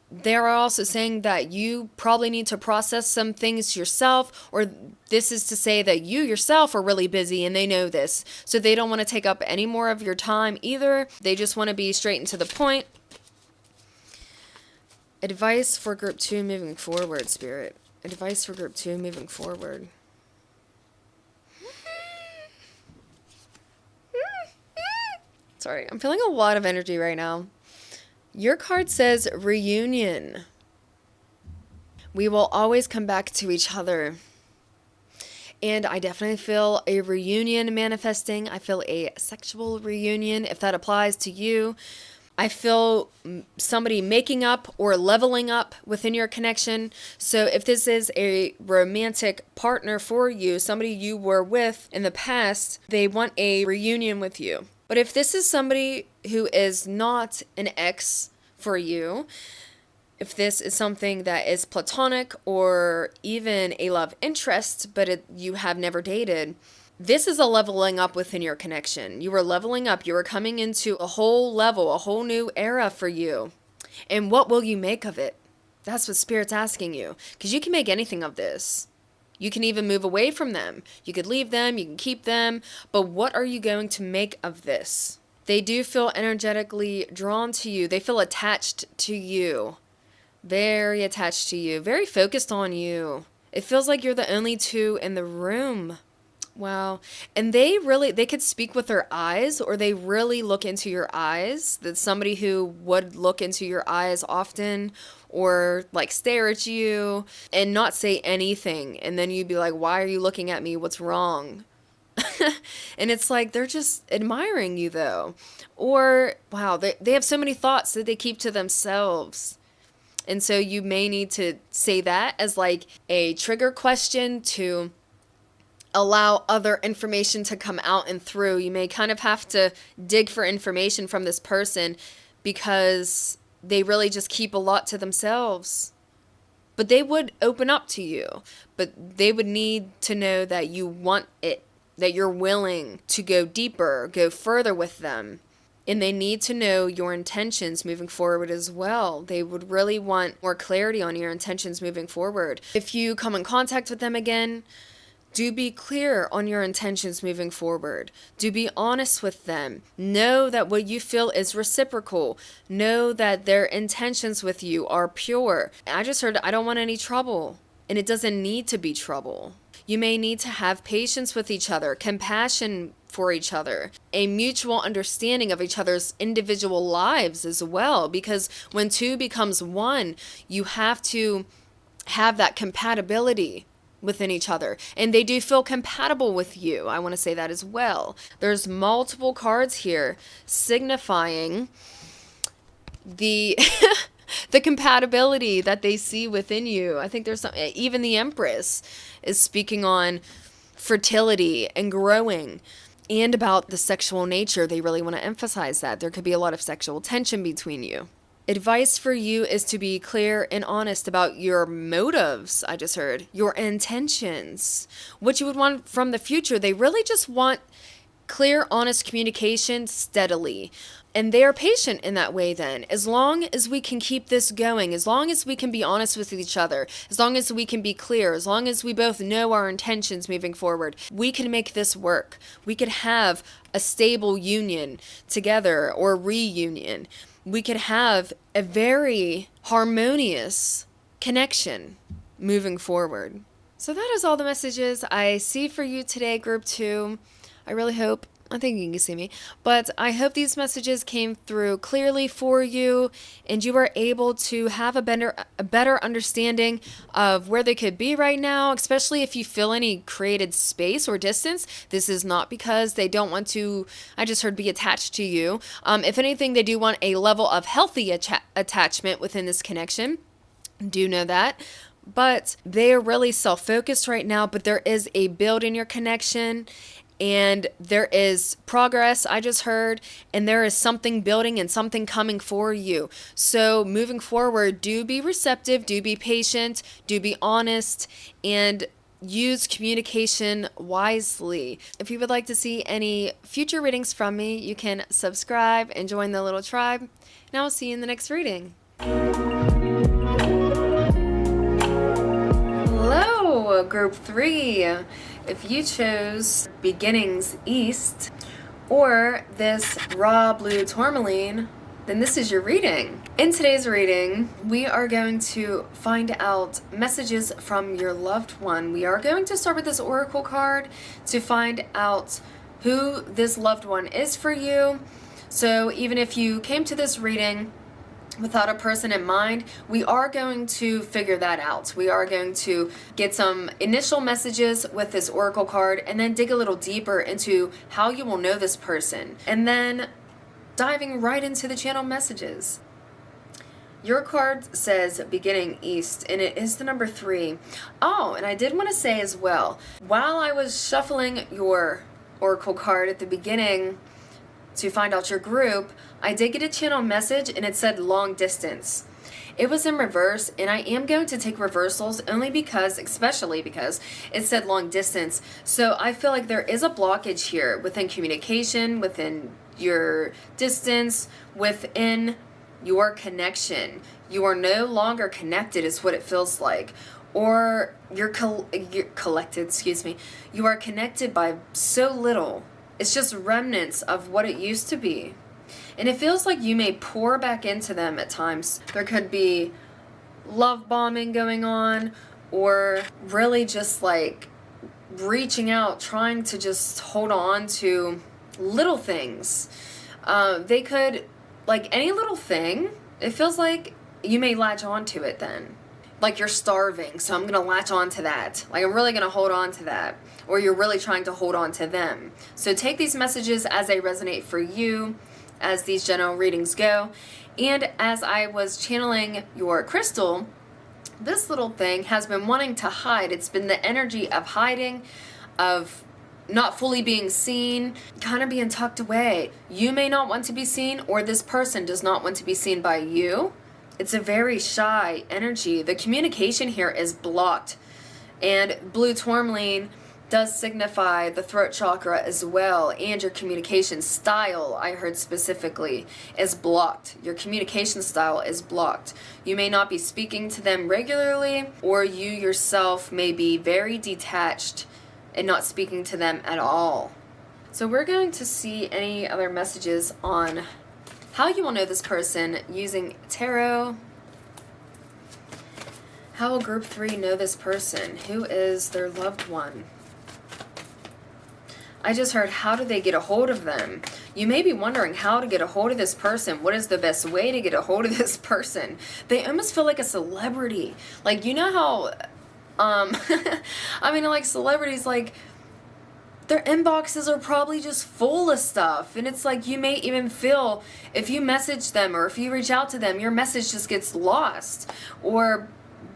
They're also saying that you probably need to process some things yourself, or this is to say that you yourself are really busy and they know this. So they don't want to take up any more of your time either. They just want to be straight and to the point. Advice for group 2 moving forward, Spirit. Advice for group 2 moving forward. Sorry, I'm feeling a lot of energy right now. Your card says reunion. We will always come back to each other. And I definitely feel a reunion manifesting. I feel a sexual reunion, if that applies to you. I feel somebody making up or leveling up within your connection. So if this is a romantic partner for you, somebody you were with in the past, they want a reunion with you. But if this is somebody who is not an ex for you, if this is something that is platonic or even a love interest, but you have never dated, this is a leveling up within your connection. You are leveling up. You are coming into a whole level, a whole new era for you. And what will you make of it? That's what Spirit's asking you. Because you can make anything of this. You can even move away from them. You could leave them. You can keep them. But what are you going to make of this? They do feel energetically drawn to you. They feel attached to you. Very attached to you. Very focused on you. It feels like you're the only two in the room. Wow. And they could speak with their eyes, or they really look into your eyes. That's somebody who would look into your eyes often, or like stare at you and not say anything. And then you'd be like, why are you looking at me? What's wrong? And it's like, they're just admiring you though. Or, wow, they have so many thoughts that they keep to themselves. And so you may need to say that as like a trigger question to allow other information to come out and through. You may kind of have to dig for information from this person because they really just keep a lot to themselves. But they would open up to you. But they would need to know that you want it, that you're willing to go deeper, go further with them. And they need to know your intentions moving forward as well. They would really want more clarity on your intentions moving forward. If you come in contact with them again, do be clear on your intentions moving forward. Do be honest with them. Know that what you feel is reciprocal. Know that their intentions with you are pure. I just heard, I don't want any trouble. And it doesn't need to be trouble. You may need to have patience with each other, compassion for each other, a mutual understanding of each other's individual lives as well. Because when two becomes one, you have to have that compatibility within each other, and they do feel compatible with you. I want to say that as well. There's multiple cards here signifying the the compatibility that they see within you. I think there's some, even the Empress is speaking on fertility and growing, and about the sexual nature. They really want to emphasize that there could be a lot of sexual tension between you. Advice for you is to be clear and honest about your motives, I just heard, your intentions, what you would want from the future. They really just want clear, honest communication steadily. And they are patient in that way then. As long as we can keep this going, as long as we can be honest with each other, as long as we can be clear, as long as we both know our intentions moving forward, we can make this work. We could have a stable union together or reunion. We could have a very harmonious connection moving forward. So that is all the messages I see for you today, Group 2. I think you can see me, but I hope these messages came through clearly for you and you were able to have a better understanding of where they could be right now, especially if you feel any created space or distance. This is not because they don't want to, I just heard, be attached to you. If anything, they do want a level of healthy attachment within this connection. Do know that. But they are really self-focused right now, but there is a build in your connection. And there is progress, I just heard, and there is something building and something coming for you. So moving forward, do be receptive, do be patient, do be honest, and use communication wisely. If you would like to see any future readings from me, you can subscribe and join the little tribe. And I will see you in the next reading. Hello, Group 3. If you chose Beginnings East or this raw blue tourmaline, then this is your reading. In today's reading, we are going to find out messages from your loved one. We are going to start with this oracle card to find out who this loved one is for you. So even if you came to this reading without a person in mind, we are going to figure that out. We are going to get some initial messages with this oracle card and then dig a little deeper into how you will know this person. And then diving right into the channel messages. Your card says Beginning East, and it is the number 3. Oh, and I did want to say as well, while I was shuffling your oracle card at the beginning to find out your group, I did get a channel message and it said long distance. It was in reverse, and I am going to take reversals especially because it said long distance. So I feel like there is a blockage here within communication, within your distance, within your connection. You are no longer connected is what it feels like. Or you're collected, You are connected by so little. It's just remnants of what it used to be. And it feels like you may pour back into them at times. There could be love bombing going on, or really just like reaching out, trying to just hold on to little things. They could, like any little thing, it feels like you may latch on to it then. Like you're starving, so I'm going to latch on to that. Like I'm really going to hold on to that. Or you're really trying to hold on to them. So take these messages as they resonate for you, as these general readings go. And as I was channeling your crystal, this little thing has been wanting to hide. It's been the energy of hiding, of not fully being seen, kind of being tucked away. You may not want to be seen, or this person does not want to be seen by you. It's a very shy energy. The communication here is blocked. And blue tourmaline does signify the throat chakra as well, and your communication style, I heard specifically, is blocked. Your communication style is blocked. You may not be speaking to them regularly, or you yourself may be very detached and not speaking to them at all. So we're going to see any other messages on how you will know this person using tarot. How will Group 3 know this person? Who is their loved one? I just heard, how do they get a hold of them? You may be wondering how to get a hold of this person. What is the best way to get a hold of this person? They almost feel like a celebrity. Like, you know how, I mean, like celebrities, like, their inboxes are probably just full of stuff. And it's like, you may even feel, if you message them or if you reach out to them, your message just gets lost. Or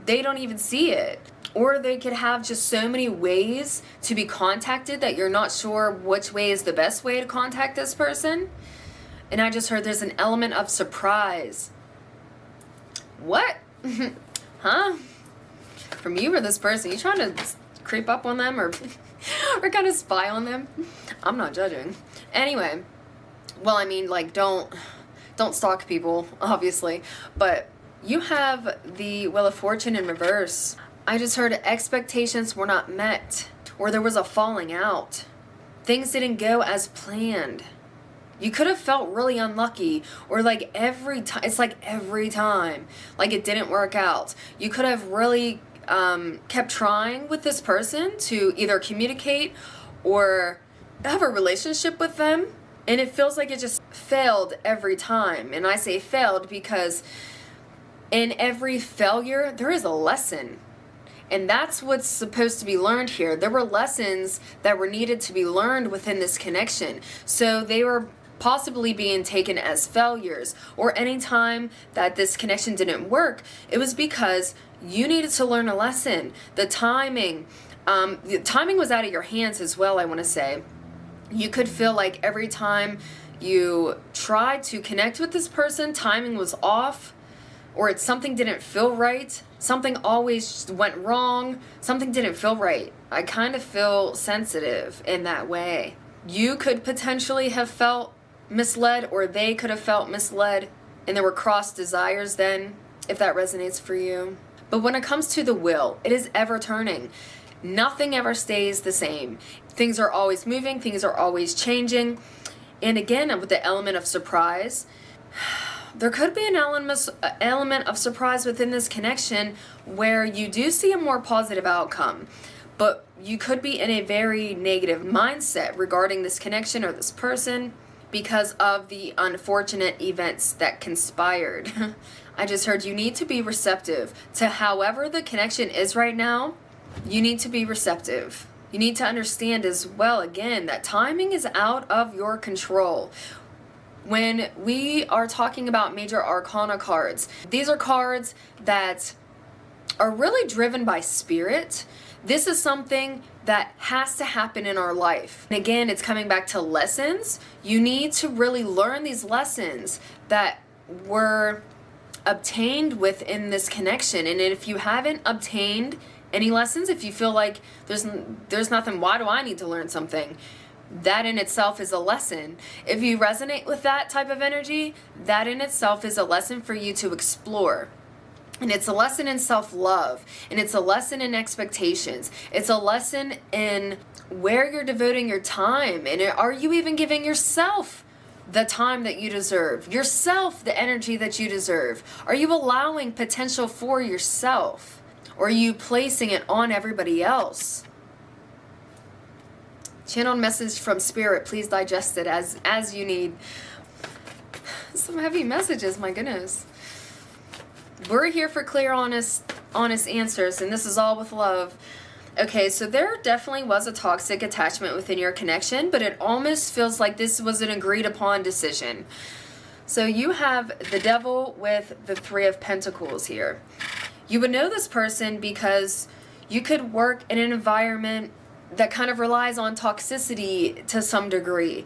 they don't even see it. Or they could have just so many ways to be contacted that you're not sure which way is the best way to contact this person. And I just heard there's an element of surprise. What? Huh? From you or this person? You trying to creep up on them or kind of spy on them? I'm not judging. Anyway, well, I mean, like, don't stalk people, obviously, but you have the Wheel of Fortune in reverse. I just heard expectations were not met, or there was a falling out. Things didn't go as planned. You could have felt really unlucky, or like every time, it's like every time, like it didn't work out. You could have really kept trying with this person to either communicate or have a relationship with them, and it feels like it just failed every time. And I say failed because in every failure, there is a lesson. And that's what's supposed to be learned here. There were lessons that were needed to be learned within this connection. So they were possibly being taken as failures, or any time that this connection didn't work, it was because you needed to learn a lesson. The timing was out of your hands as well, I want to say. You could feel like every time you tried to connect with this person, timing was off, or something didn't feel right. Something always went wrong. Something didn't feel right. I kind of feel sensitive in that way. You could potentially have felt misled, or they could have felt misled, and there were crossed desires then, if that resonates for you. But when it comes to the will, it is ever turning. Nothing ever stays the same. Things are always moving, things are always changing. And again, with the element of surprise, there could be an element of surprise within this connection where you do see a more positive outcome, but you could be in a very negative mindset regarding this connection or this person because of the unfortunate events that conspired. I just heard you need to be receptive to however the connection is right now. You need to be receptive. You need to understand as well, again, that timing is out of your control. When we are talking about major arcana cards, these are cards that are really driven by spirit. This is something that has to happen in our life. And again, it's coming back to lessons. You need to really learn these lessons that were obtained within this connection. And if you haven't obtained any lessons, if you feel like there's nothing, why do I need to learn something? That in itself is a lesson. If you resonate with that type of energy, that in itself is a lesson for you to explore. And it's a lesson in self-love, and it's a lesson in expectations. It's a lesson in where you're devoting your time, and are you even giving yourself the time that you deserve, yourself the energy that you deserve? Are you allowing potential for yourself, or are you placing it on everybody else? Channeled message from Spirit, please digest it as you need. Some heavy messages, my goodness. We're here for clear, honest answers, and this is all with love. Okay, so there definitely was a toxic attachment within your connection, but it almost feels like this was an agreed upon decision. So you have the Devil with the Three of Pentacles here. You would know this person because you could work in an environment that kind of relies on toxicity to some degree.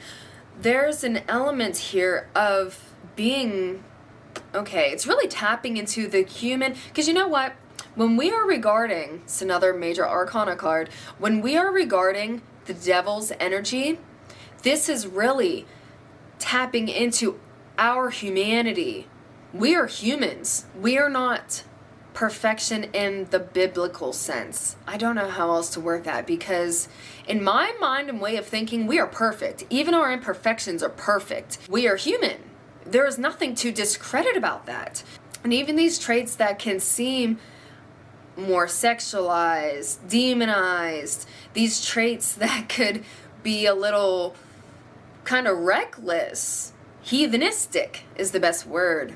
There's an element here of being, okay, it's really tapping into the human, because you know what? When we are regarding, it's another major arcana card, when we are regarding the Devil's energy, this is really tapping into our humanity. We are humans. We are not perfection in the biblical sense. I don't know how else to word that, because in my mind and way of thinking, we are perfect. Even our imperfections are perfect. We are human. There is nothing to discredit about that. And even these traits that can seem more sexualized, demonized, these traits that could be a little kind of reckless, heathenistic is the best word.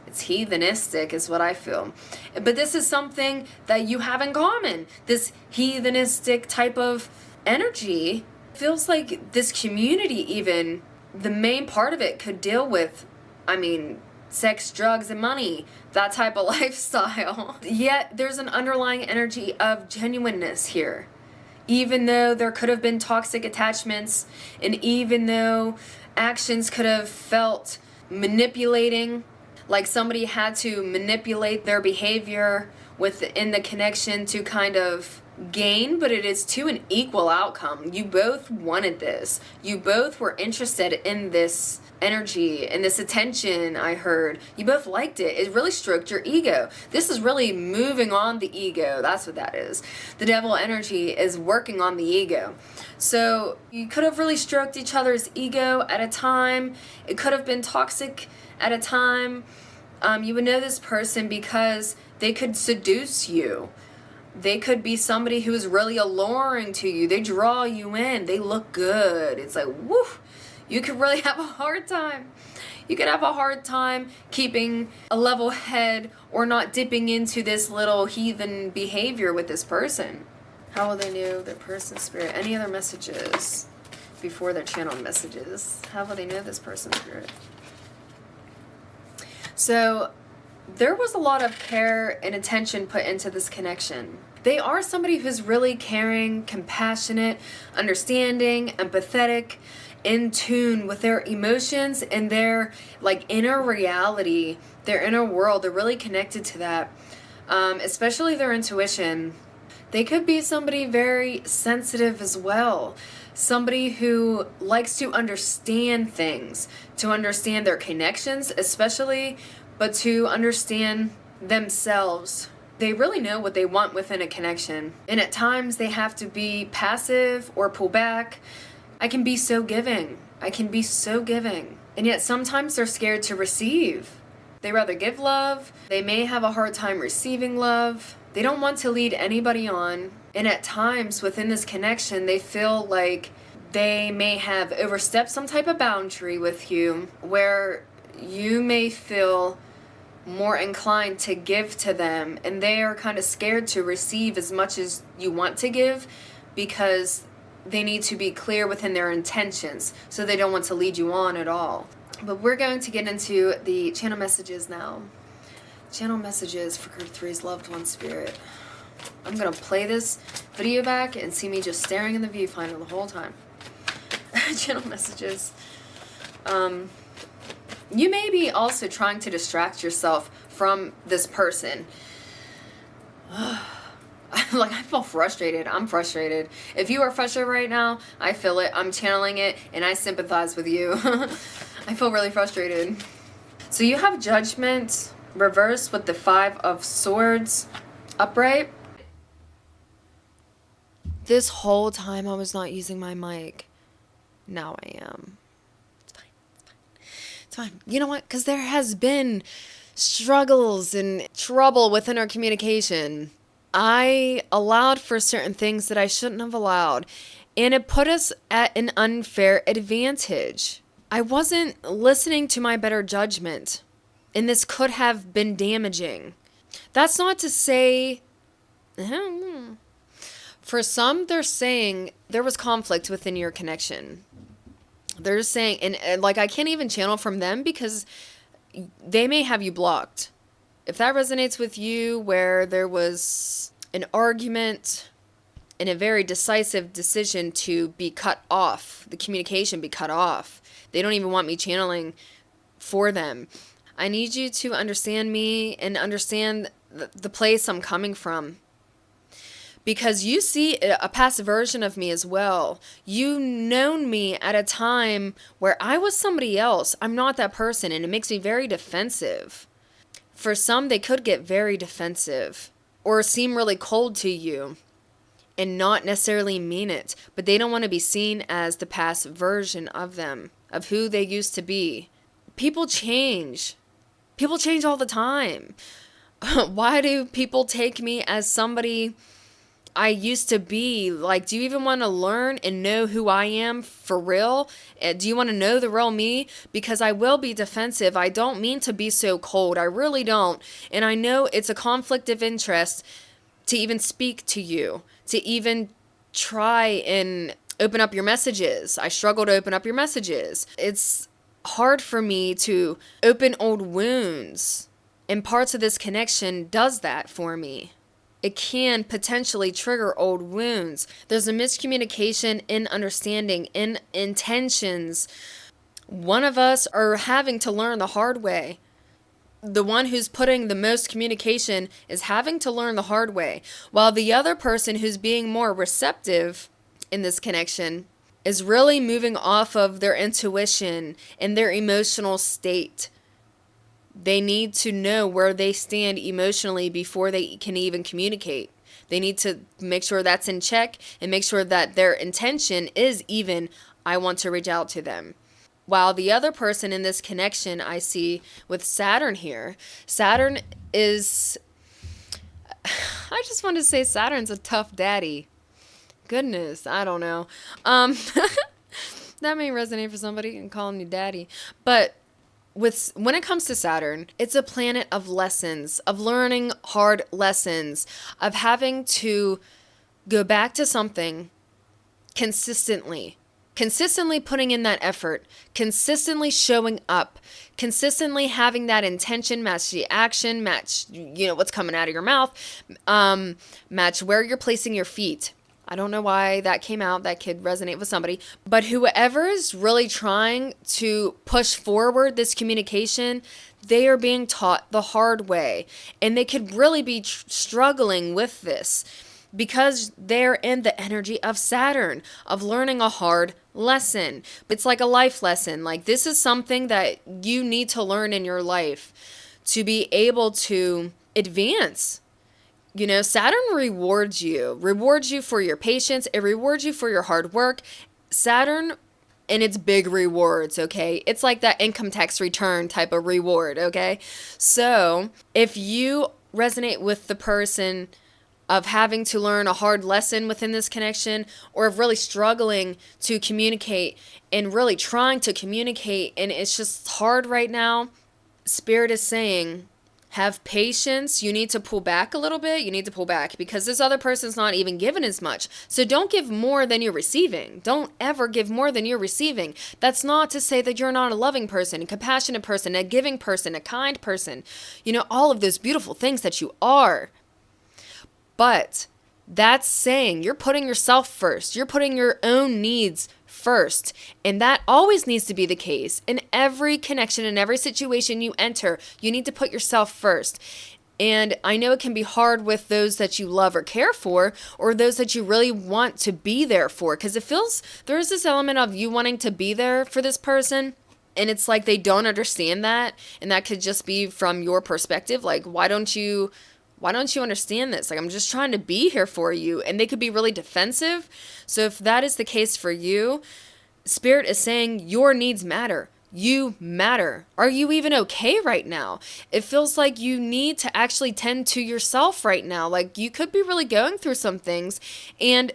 It's heathenistic is what I feel. But this is something that you have in common. This heathenistic type of energy feels like this community, even the main part of it, could deal with, I mean, sex, drugs, and money, that type of lifestyle. Yet there's an underlying energy of genuineness here. Even though there could have been toxic attachments, and even though actions could have felt manipulating, like somebody had to manipulate their behavior within the connection to kind of gain, but it is to an equal outcome. You both wanted this. You both were interested in this energy and this attention. I heard you both liked it. It really stroked your ego. This is really moving on the ego. That's what that is. The devil energy is working on the ego. So you could have really stroked each other's ego at a time. It could have been toxic at a time. You would know this person because they could seduce you. They could be somebody who is really alluring to you. They draw you in. They look good. It's like, woof. You could really have a hard time. You could have a hard time keeping a level head or not dipping into this little heathen behavior with this person. How will they know their person's spirit? Any other messages before their channeled messages? How will they know this person's spirit? So there was a lot of care and attention put into this connection. They are somebody who's really caring, compassionate, understanding, empathetic, in tune with their emotions and their inner reality, their inner world. They're really connected to that, especially their intuition. They could be somebody very sensitive as well. Somebody who likes to understand things, to understand their connections especially, but to understand themselves. They really know what they want within a connection. And at times they have to be passive or pull back. I can be so giving. I can be so giving. And yet sometimes they're scared to receive. They rather give love. They may have a hard time receiving love. They don't want to lead anybody on. And at times within this connection, they feel like they may have overstepped some type of boundary with you where you may feel more inclined to give to them, and they are kind of scared to receive as much as you want to give because they need to be clear within their intentions, so they don't want to lead you on at all. But we're going to get into the channel messages now. Channel messages for group 3's loved one spirit. I'm going to play this video back and see me just staring in the viewfinder the whole time. Channel messages. You may be also trying to distract yourself from this person. I feel frustrated. I'm frustrated. If you are frustrated right now, I feel it. I'm channeling it, and I sympathize with you. I feel really frustrated. So you have Judgment reversed with the 5 of Swords upright. This whole time I was not using my mic. Now I am. It's fine. You know what? Because there has been struggles and trouble within our communication. I allowed for certain things that I shouldn't have allowed, and it put us at an unfair advantage. I wasn't listening to my better judgment, and this could have been damaging. That's not to say... For some, they're saying there was conflict within your connection. They're saying, and I can't even channel from them because they may have you blocked. If that resonates with you, where there was an argument and a very decisive decision to be cut off, the communication be cut off, they don't even want me channeling for them. I need you to understand me and understand the place I'm coming from. Because you see a past version of me as well. You known me at a time where I was somebody else. I'm not that person, and it makes me very defensive. For some, they could get very defensive or seem really cold to you and not necessarily mean it, but they don't want to be seen as the past version of them, of who they used to be. People change. People change all the time. Why do people take me as somebody I used to be? Do you even want to learn and know who I am for real? Do you want to know the real me? Because I will be defensive. I don't mean to be so cold. I really don't. And I know it's a conflict of interest to even speak to you, to even try and open up your messages. I struggle to open up your messages. It's hard for me to open old wounds, and parts of this connection does that for me. It can potentially trigger old wounds. There's a miscommunication in understanding, in intentions. One of us are having to learn the hard way. the one who's putting the most communication is having to learn the hard way, while the other person who's being more receptive in this connection is really moving off of their intuition and their emotional state. They need to know where they stand emotionally before they can even communicate. They need to make sure that's in check and make sure that their intention is even, I want to reach out to them. While the other person in this connection I see with Saturn here, Saturn is, I just want to say Saturn's a tough daddy. Goodness, I don't know. That may resonate for somebody and calling you daddy. But when it comes to Saturn, it's a planet of lessons, of learning hard lessons, of having to go back to something consistently putting in that effort, consistently showing up, consistently having that intention match the action, match, what's coming out of your mouth, match where you're placing your feet. I don't know why that came out. That could resonate with somebody. But whoever is really trying to push forward this communication, they are being taught the hard way. And they could really be struggling with this because they're in the energy of Saturn, of learning a hard lesson. It's like a life lesson. Like, this is something that you need to learn in your life to be able to advance. Saturn rewards you for your patience. It rewards you for your hard work. Saturn and its big rewards, okay? It's like that income tax return type of reward, okay? So if you resonate with the person of having to learn a hard lesson within this connection, or of really struggling to communicate and really trying to communicate, and it's just hard right now, Spirit is saying, have patience. You need to pull back a little bit. You need to pull back because this other person's not even giving as much. So don't give more than you're receiving. Don't ever give more than you're receiving. That's not to say that you're not a loving person, a compassionate person, a giving person, a kind person. All of those beautiful things that you are. But that's saying you're putting yourself first. You're putting your own needs first. And that always needs to be the case. In every connection, in every situation you enter, you need to put yourself first. And I know it can be hard with those that you love or care for, or those that you really want to be there for, because it feels there's this element of you wanting to be there for this person. And it's like they don't understand that. And that could just be from your perspective. Like, why don't you understand this? Like, I'm just trying to be here for you. And they could be really defensive. So if that is the case for you, Spirit is saying your needs matter. You matter. Are you even okay right now? It feels like you need to actually tend to yourself right now. Like, you could be really going through some things, and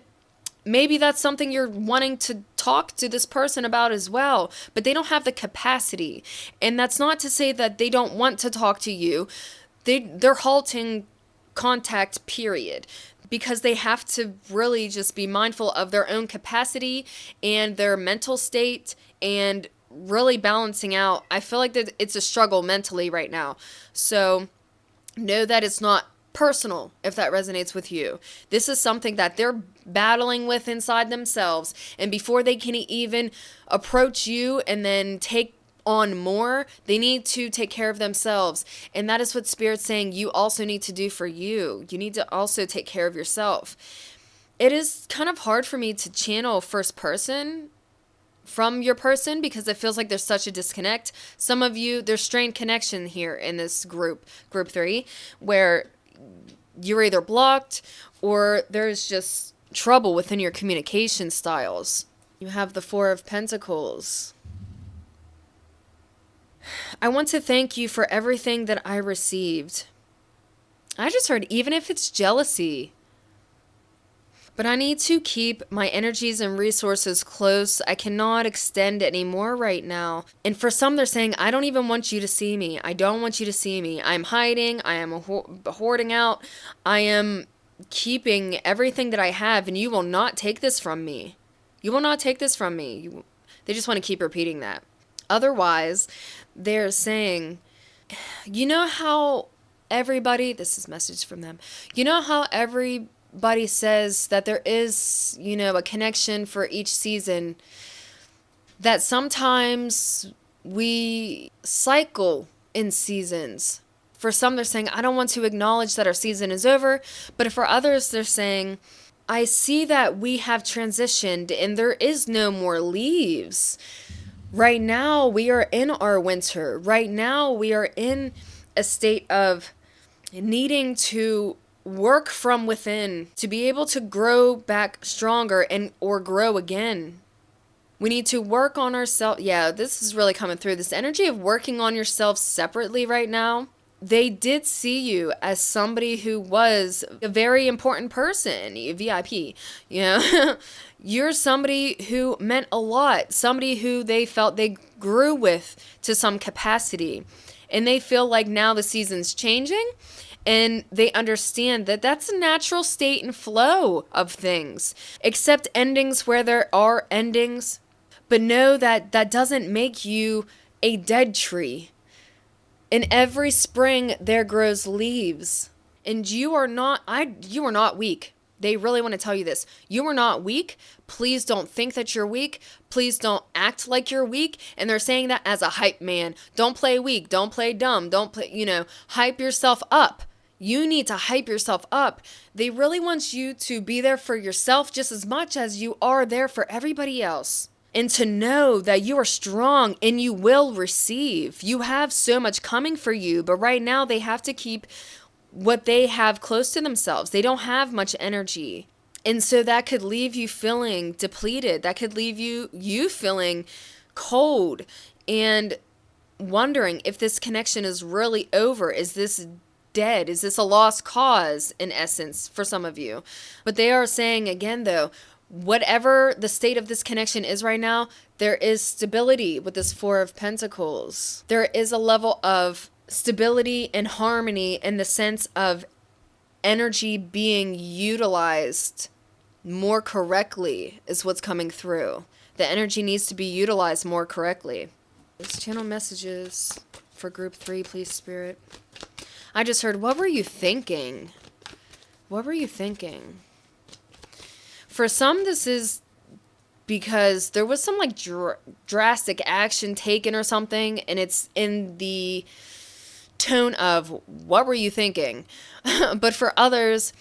maybe that's something you're wanting to talk to this person about as well, but they don't have the capacity. And that's not to say that they don't want to talk to you. They're halting contact, period, because they have to really just be mindful of their own capacity and their mental state and really balancing out. I feel like that it's a struggle mentally right now. So know that it's not personal if that resonates with you. This is something that they're battling with inside themselves. And before they can even approach you and then take on more, they need to take care of themselves. And that is what Spirit's saying you also need to do for you. You need to also take care of yourself. It is kind of hard for me to channel first person from your person because it feels like there's such a disconnect. Some of you, there's strained connection here in this group 3, where you're either blocked or there's just trouble within your communication styles. You have the 4 of Pentacles. I want to thank you for everything that I received. I just heard, even if it's jealousy. But I need to keep my energies and resources close. I cannot extend anymore right now. And for some, they're saying, I don't even want you to see me. I don't want you to see me. I'm hiding. I am hoarding out. I am keeping everything that I have, and you will not take this from me. You will not take this from me. They just want to keep repeating that. Otherwise, they're saying, you know how everybody, this is a message from them, you know how everybody says that there is, a connection for each season, that sometimes we cycle in seasons. For some, they're saying, I don't want to acknowledge that our season is over. But for others, they're saying, I see that we have transitioned and there is no more leaves. Right now, we are in our winter. Right now, we are in a state of needing to work from within to be able to grow back stronger and or grow again. We need to work on ourselves. Yeah, this is really coming through. This energy of working on yourself separately right now. They did see you as somebody who was a very important person, a VIP, you know. You're somebody who meant a lot, somebody who they felt they grew with to some capacity. And they feel like now the season's changing and they understand that that's a natural state and flow of things. Accept endings where there are endings, but know that that doesn't make you a dead tree. In every spring there grows leaves, and you are not weak. They really want to tell you this. You are not weak. Please don't think that you're weak. Please don't act like you're weak. And they're saying that as a hype man. Don't play weak. Don't play dumb. Don't play, hype yourself up. You need to hype yourself up. They really want you to be there for yourself just as much as you are there for everybody else. And to know that you are strong and you will receive. You have so much coming for you, but right now they have to keep what they have close to themselves. They don't have much energy. And so that could leave you feeling depleted. That could leave you feeling cold and wondering if this connection is really over. Is this dead? Is this a lost cause in essence for some of you? But they are saying again though, whatever the state of this connection is right now, there is stability with this Four of Pentacles. There is a level of stability and harmony in the sense of energy being utilized more correctly is what's coming through. The energy needs to be utilized more correctly. Let's channel messages for group 3, please, Spirit. I just heard, what were you thinking? What were you thinking? For some, this is because there was some like drastic action taken or something, and it's in the tone of, what were you thinking? But for others,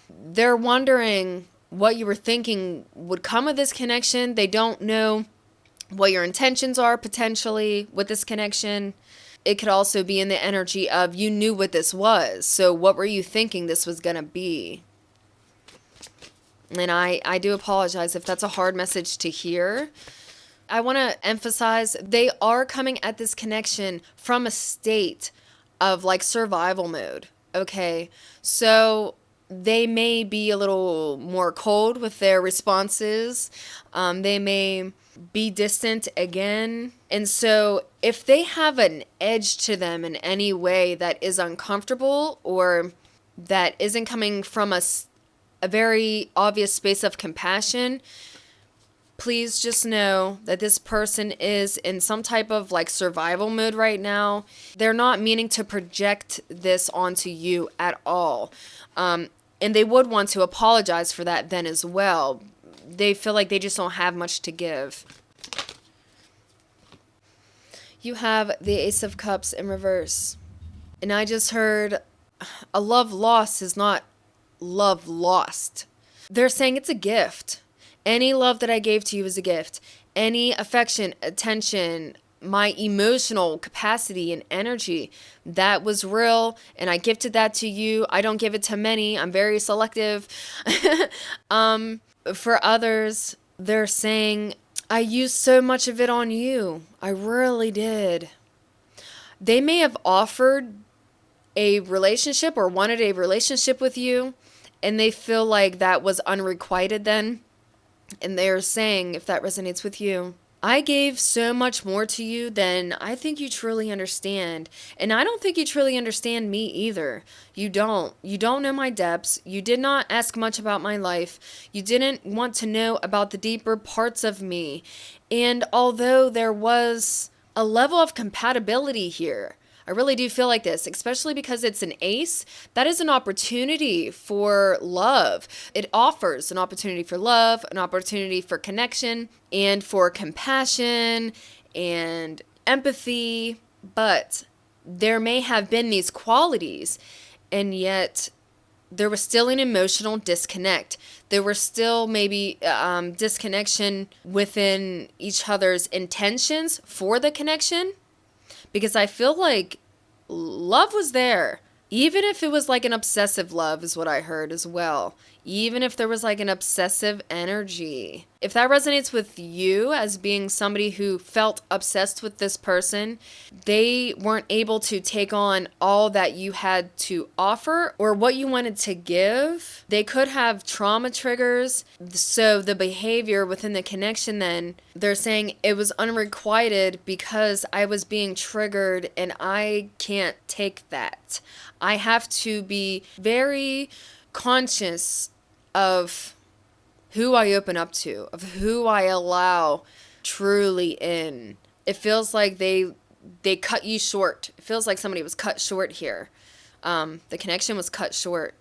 they're wondering what you were thinking would come of this connection. They don't know what your intentions are potentially with this connection. It could also be in the energy of you knew what this was. So what were you thinking this was going to be? And I do apologize if that's a hard message to hear. I want to emphasize they are coming at this connection from a state of like survival mode. Okay. So they may be a little more cold with their responses. They may be distant again. And so if they have an edge to them in any way that is uncomfortable or that isn't coming from a very obvious space of compassion, please just know that this person is in some type of like survival mode right now. They're not meaning to project this onto you at all. And they would want to apologize for that then as well. They feel like they just don't have much to give. You have the Ace of Cups in reverse. And I just heard a love lost is not love lost. They're saying it's a gift. Any love that I gave to you is a gift. Any affection, attention, my emotional capacity and energy, that was real, and I gifted that to you. I don't give it to many. I'm very selective. For others, they're saying, I used so much of it on you. I really did. They may have offered a relationship or wanted a relationship with you, and they feel like that was unrequited then. And they're saying, if that resonates with you, I gave so much more to you than I think you truly understand. And I don't think you truly understand me either. You don't. You don't know my depths. You did not ask much about my life. You didn't want to know about the deeper parts of me. And although there was a level of compatibility here, I really do feel like this, especially because it's an ace. That is an opportunity for love. It offers an opportunity for love, an opportunity for connection, and for compassion and empathy. But there may have been these qualities, and yet there was still an emotional disconnect. There were still maybe disconnection within each other's intentions for the connection, because I feel like love was there. Even if it was like an obsessive love is what I heard as well. Even if there was like an obsessive energy. If that resonates with you as being somebody who felt obsessed with this person, they weren't able to take on all that you had to offer or what you wanted to give. They could have trauma triggers. So the behavior within the connection, then they're saying it was unrequited because I was being triggered and I can't take that. I have to be very conscious of who I open up to, of who I allow truly in. It feels like they cut you short. It feels like somebody was cut short here. The connection was cut short.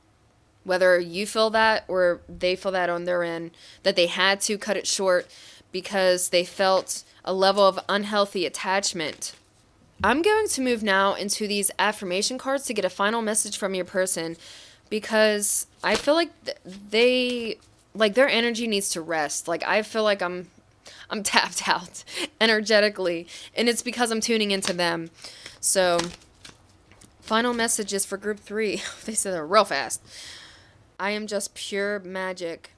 Whether you feel that or they feel that on their end, that they had to cut it short because they felt a level of unhealthy attachment. I'm going to move now into these affirmation cards to get a final message from your person, because I feel like their energy needs to rest. Like, I feel like I'm tapped out energetically, and it's because I'm tuning into them. So, final messages for group 3. They said they're real fast. I am just pure magic.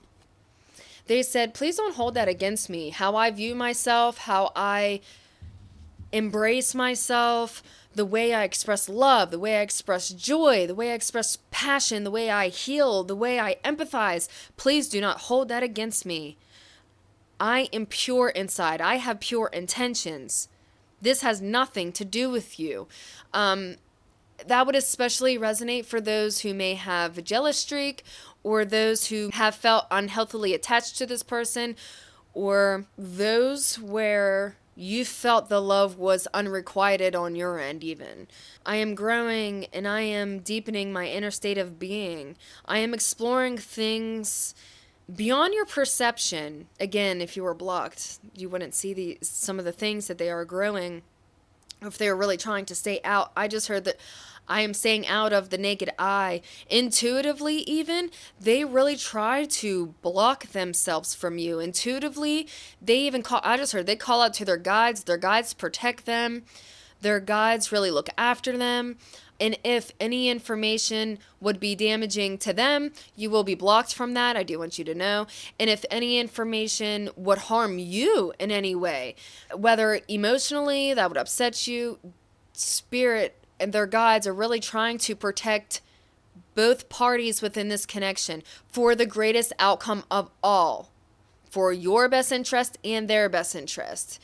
They said, please don't hold that against me. How I view myself, how I embrace myself, the way I express love, the way I express joy, the way I express passion, the way I heal, the way I empathize. Please do not hold that against me. I am pure inside. I have pure intentions. This has nothing to do with you. That would especially resonate for those who may have a jealous streak, or those who have felt unhealthily attached to this person, or those where you felt the love was unrequited on your end even. I am growing and I am deepening my inner state of being. I am exploring things beyond your perception. Again, if you were blocked, you wouldn't see some of the things that they are growing. If they are really trying to stay out. I just heard that I am staying out of the naked eye. Intuitively even, they really try to block themselves from you. Intuitively, they call out to their guides protect them. Their guides really look after them. And if any information would be damaging to them, you will be blocked from that. I do want you to know. And if any information would harm you in any way, whether emotionally, that would upset you, spirit and their guides are really trying to protect both parties within this connection for the greatest outcome of all, for your best interest and their best interest.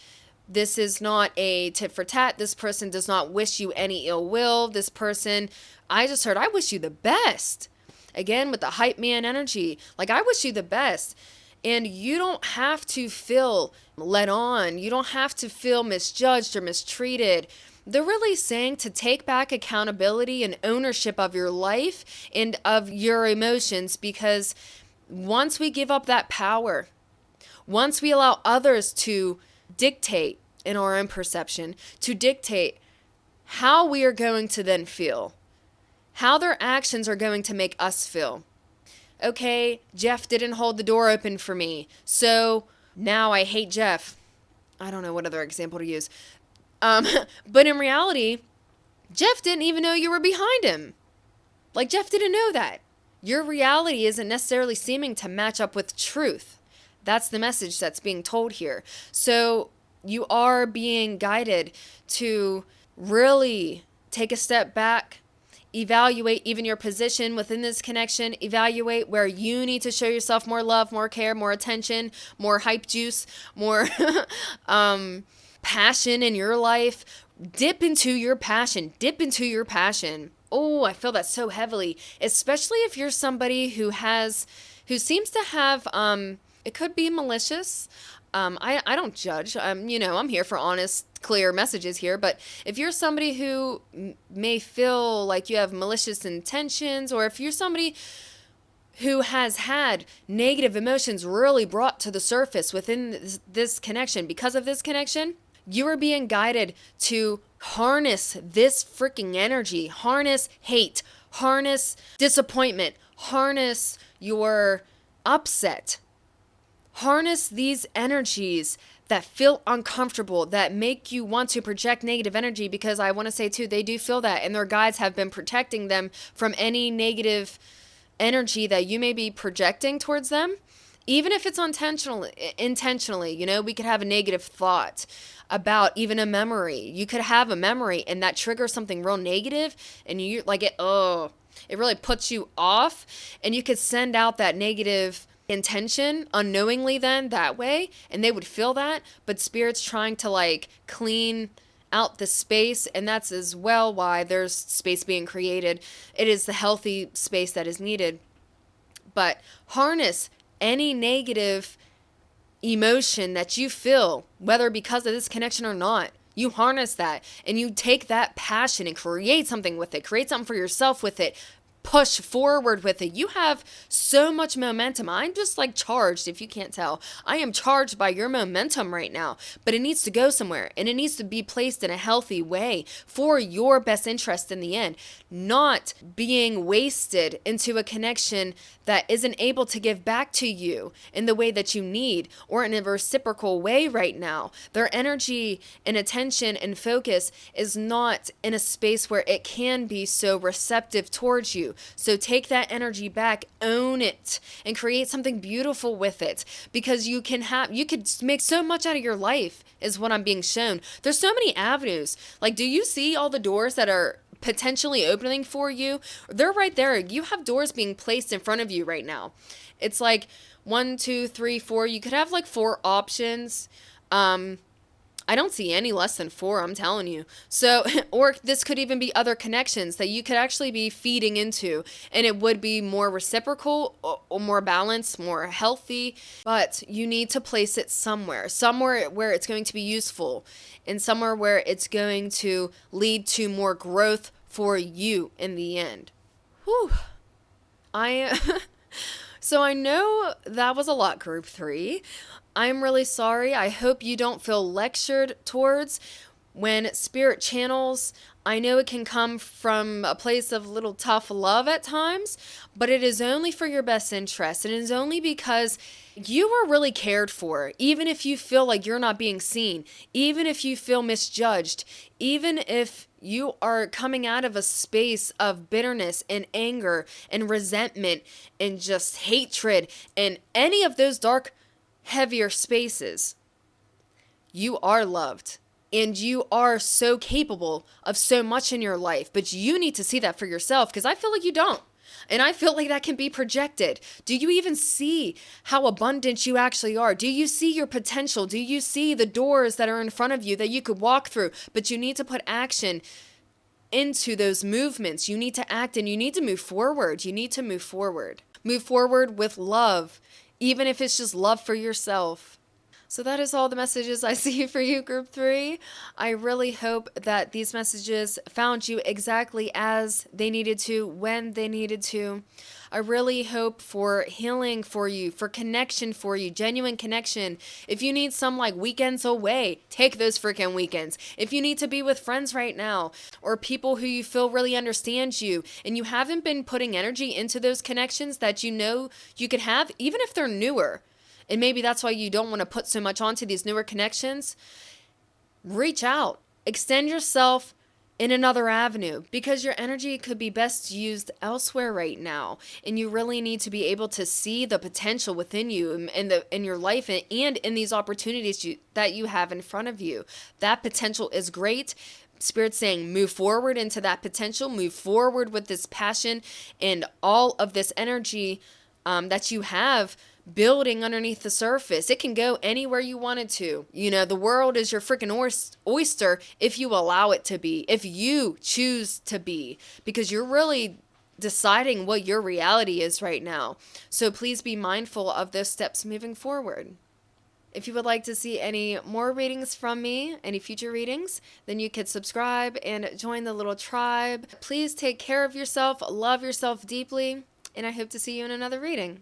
This is not a tit for tat. This person does not wish you any ill will. This person, I just heard, I wish you the best. Again, with the hype man energy, like, I wish you the best. And you don't have to feel led on. You don't have to feel misjudged or mistreated. They're really saying to take back accountability and ownership of your life and of your emotions, because once we give up that power, once we allow others to dictate in our own perception, to dictate how we are going to then feel, how their actions are going to make us feel. Okay, Jeff didn't hold the door open for me, so now I hate Jeff. I don't know what other example to use. But in reality, Jeff didn't even know you were behind him. Like, Jeff didn't know that. Your reality isn't necessarily seeming to match up with truth. That's the message that's being told here. So you are being guided to really take a step back, evaluate even your position within this connection, evaluate where you need to show yourself more love, more care, more attention, more hype juice, more passion in your life. Dip into your passion. Oh, I feel that so heavily, especially if you're somebody who seems to have, it could be malicious. I don't judge. I'm here for honest, clear messages here. But if you're somebody who may feel like you have malicious intentions, or if you're somebody who has had negative emotions really brought to the surface within this connection, because of this connection, You are being guided to harness this freaking energy, harness hate, harness disappointment, harness your upset, harness these energies that feel uncomfortable, that make you want to project negative energy, because I want to say too, they do feel that, and their guides have been protecting them from any negative energy that you may be projecting towards them. Even if it's intentionally, you know, we could have a negative thought about even a memory. You could have a memory and that triggers something real negative, and you like it, it really puts you off, and you could send out that negative intention unknowingly then that way, and they would feel that, but spirit's trying to like clean out the space, and that's as well why there's space being created. It is the healthy space that is needed. But harness any negative emotion that you feel, whether because of this connection or not. You harness that and you take that passion and create something with it. Create something for yourself with it. Push forward with it. You have so much momentum. I'm just like charged, if you can't tell. I am charged by your momentum right now, but it needs to go somewhere, and it needs to be placed in a healthy way for your best interest in the end, not being wasted into a connection that isn't able to give back to you in the way that you need or in a reciprocal way right now. Their energy and attention and focus is not in a space where it can be so receptive towards you. So take that energy back, own it, and create something beautiful with it, because you could make so much out of your life is what I'm being shown. There's so many avenues. Like, do you see all the doors that are potentially opening for you? They're right there. You have doors being placed in front of you right now. It's like 1, 2, 3, 4. You could have like 4 options. I don't see any less than 4, I'm telling you. So, or this could even be other connections that you could actually be feeding into, and it would be more reciprocal or more balanced, more healthy, but you need to place it somewhere where it's going to be useful, and somewhere where it's going to lead to more growth for you in the end. Whew. So I know that was a lot, group 3. I'm really sorry. I hope you don't feel lectured towards when spirit channels. I know it can come from a place of little tough love at times, but it is only for your best interest. It is only because you are really cared for, even if you feel like you're not being seen, even if you feel misjudged, even if you are coming out of a space of bitterness and anger and resentment and just hatred and any of those dark, heavier spaces. You are loved, and you are so capable of so much in your life, but you need to see that for yourself, because I feel like you don't. And I feel like that can be projected. Do you even see how abundant you actually are? Do you see your potential? Do you see the doors that are in front of you that you could walk through? But you need to put action into those movements. You need to act, and you need to move forward. You need to move forward. Move forward with love, even if it's just love for yourself. So that is all the messages I see for you, group 3. I really hope that these messages found you exactly as they needed to, when they needed to. I really hope for healing for you, for connection for you, genuine connection. If you need some like weekends away, take those freaking weekends. If you need to be with friends right now, or people who you feel really understand you, and you haven't been putting energy into those connections that you know you could have, even if they're newer, and maybe that's why you don't want to put so much onto these newer connections, reach out, extend yourself in another avenue, because your energy could be best used elsewhere right now, and you really need to be able to see the potential within you and in your life and in these opportunities that you have in front of you. That potential is great. Spirit's saying move forward into that potential, move forward with this passion and all of this energy that you have building underneath the surface. It can go anywhere you want it to. You know, the world is your freaking oyster if you allow it to be, if you choose to be, because you're really deciding what your reality is right now. So please be mindful of those steps moving forward. If you would like to see any more readings from me, any future readings, then you could subscribe and join the little tribe. Please take care of yourself, love yourself deeply, and I hope to see you in another reading.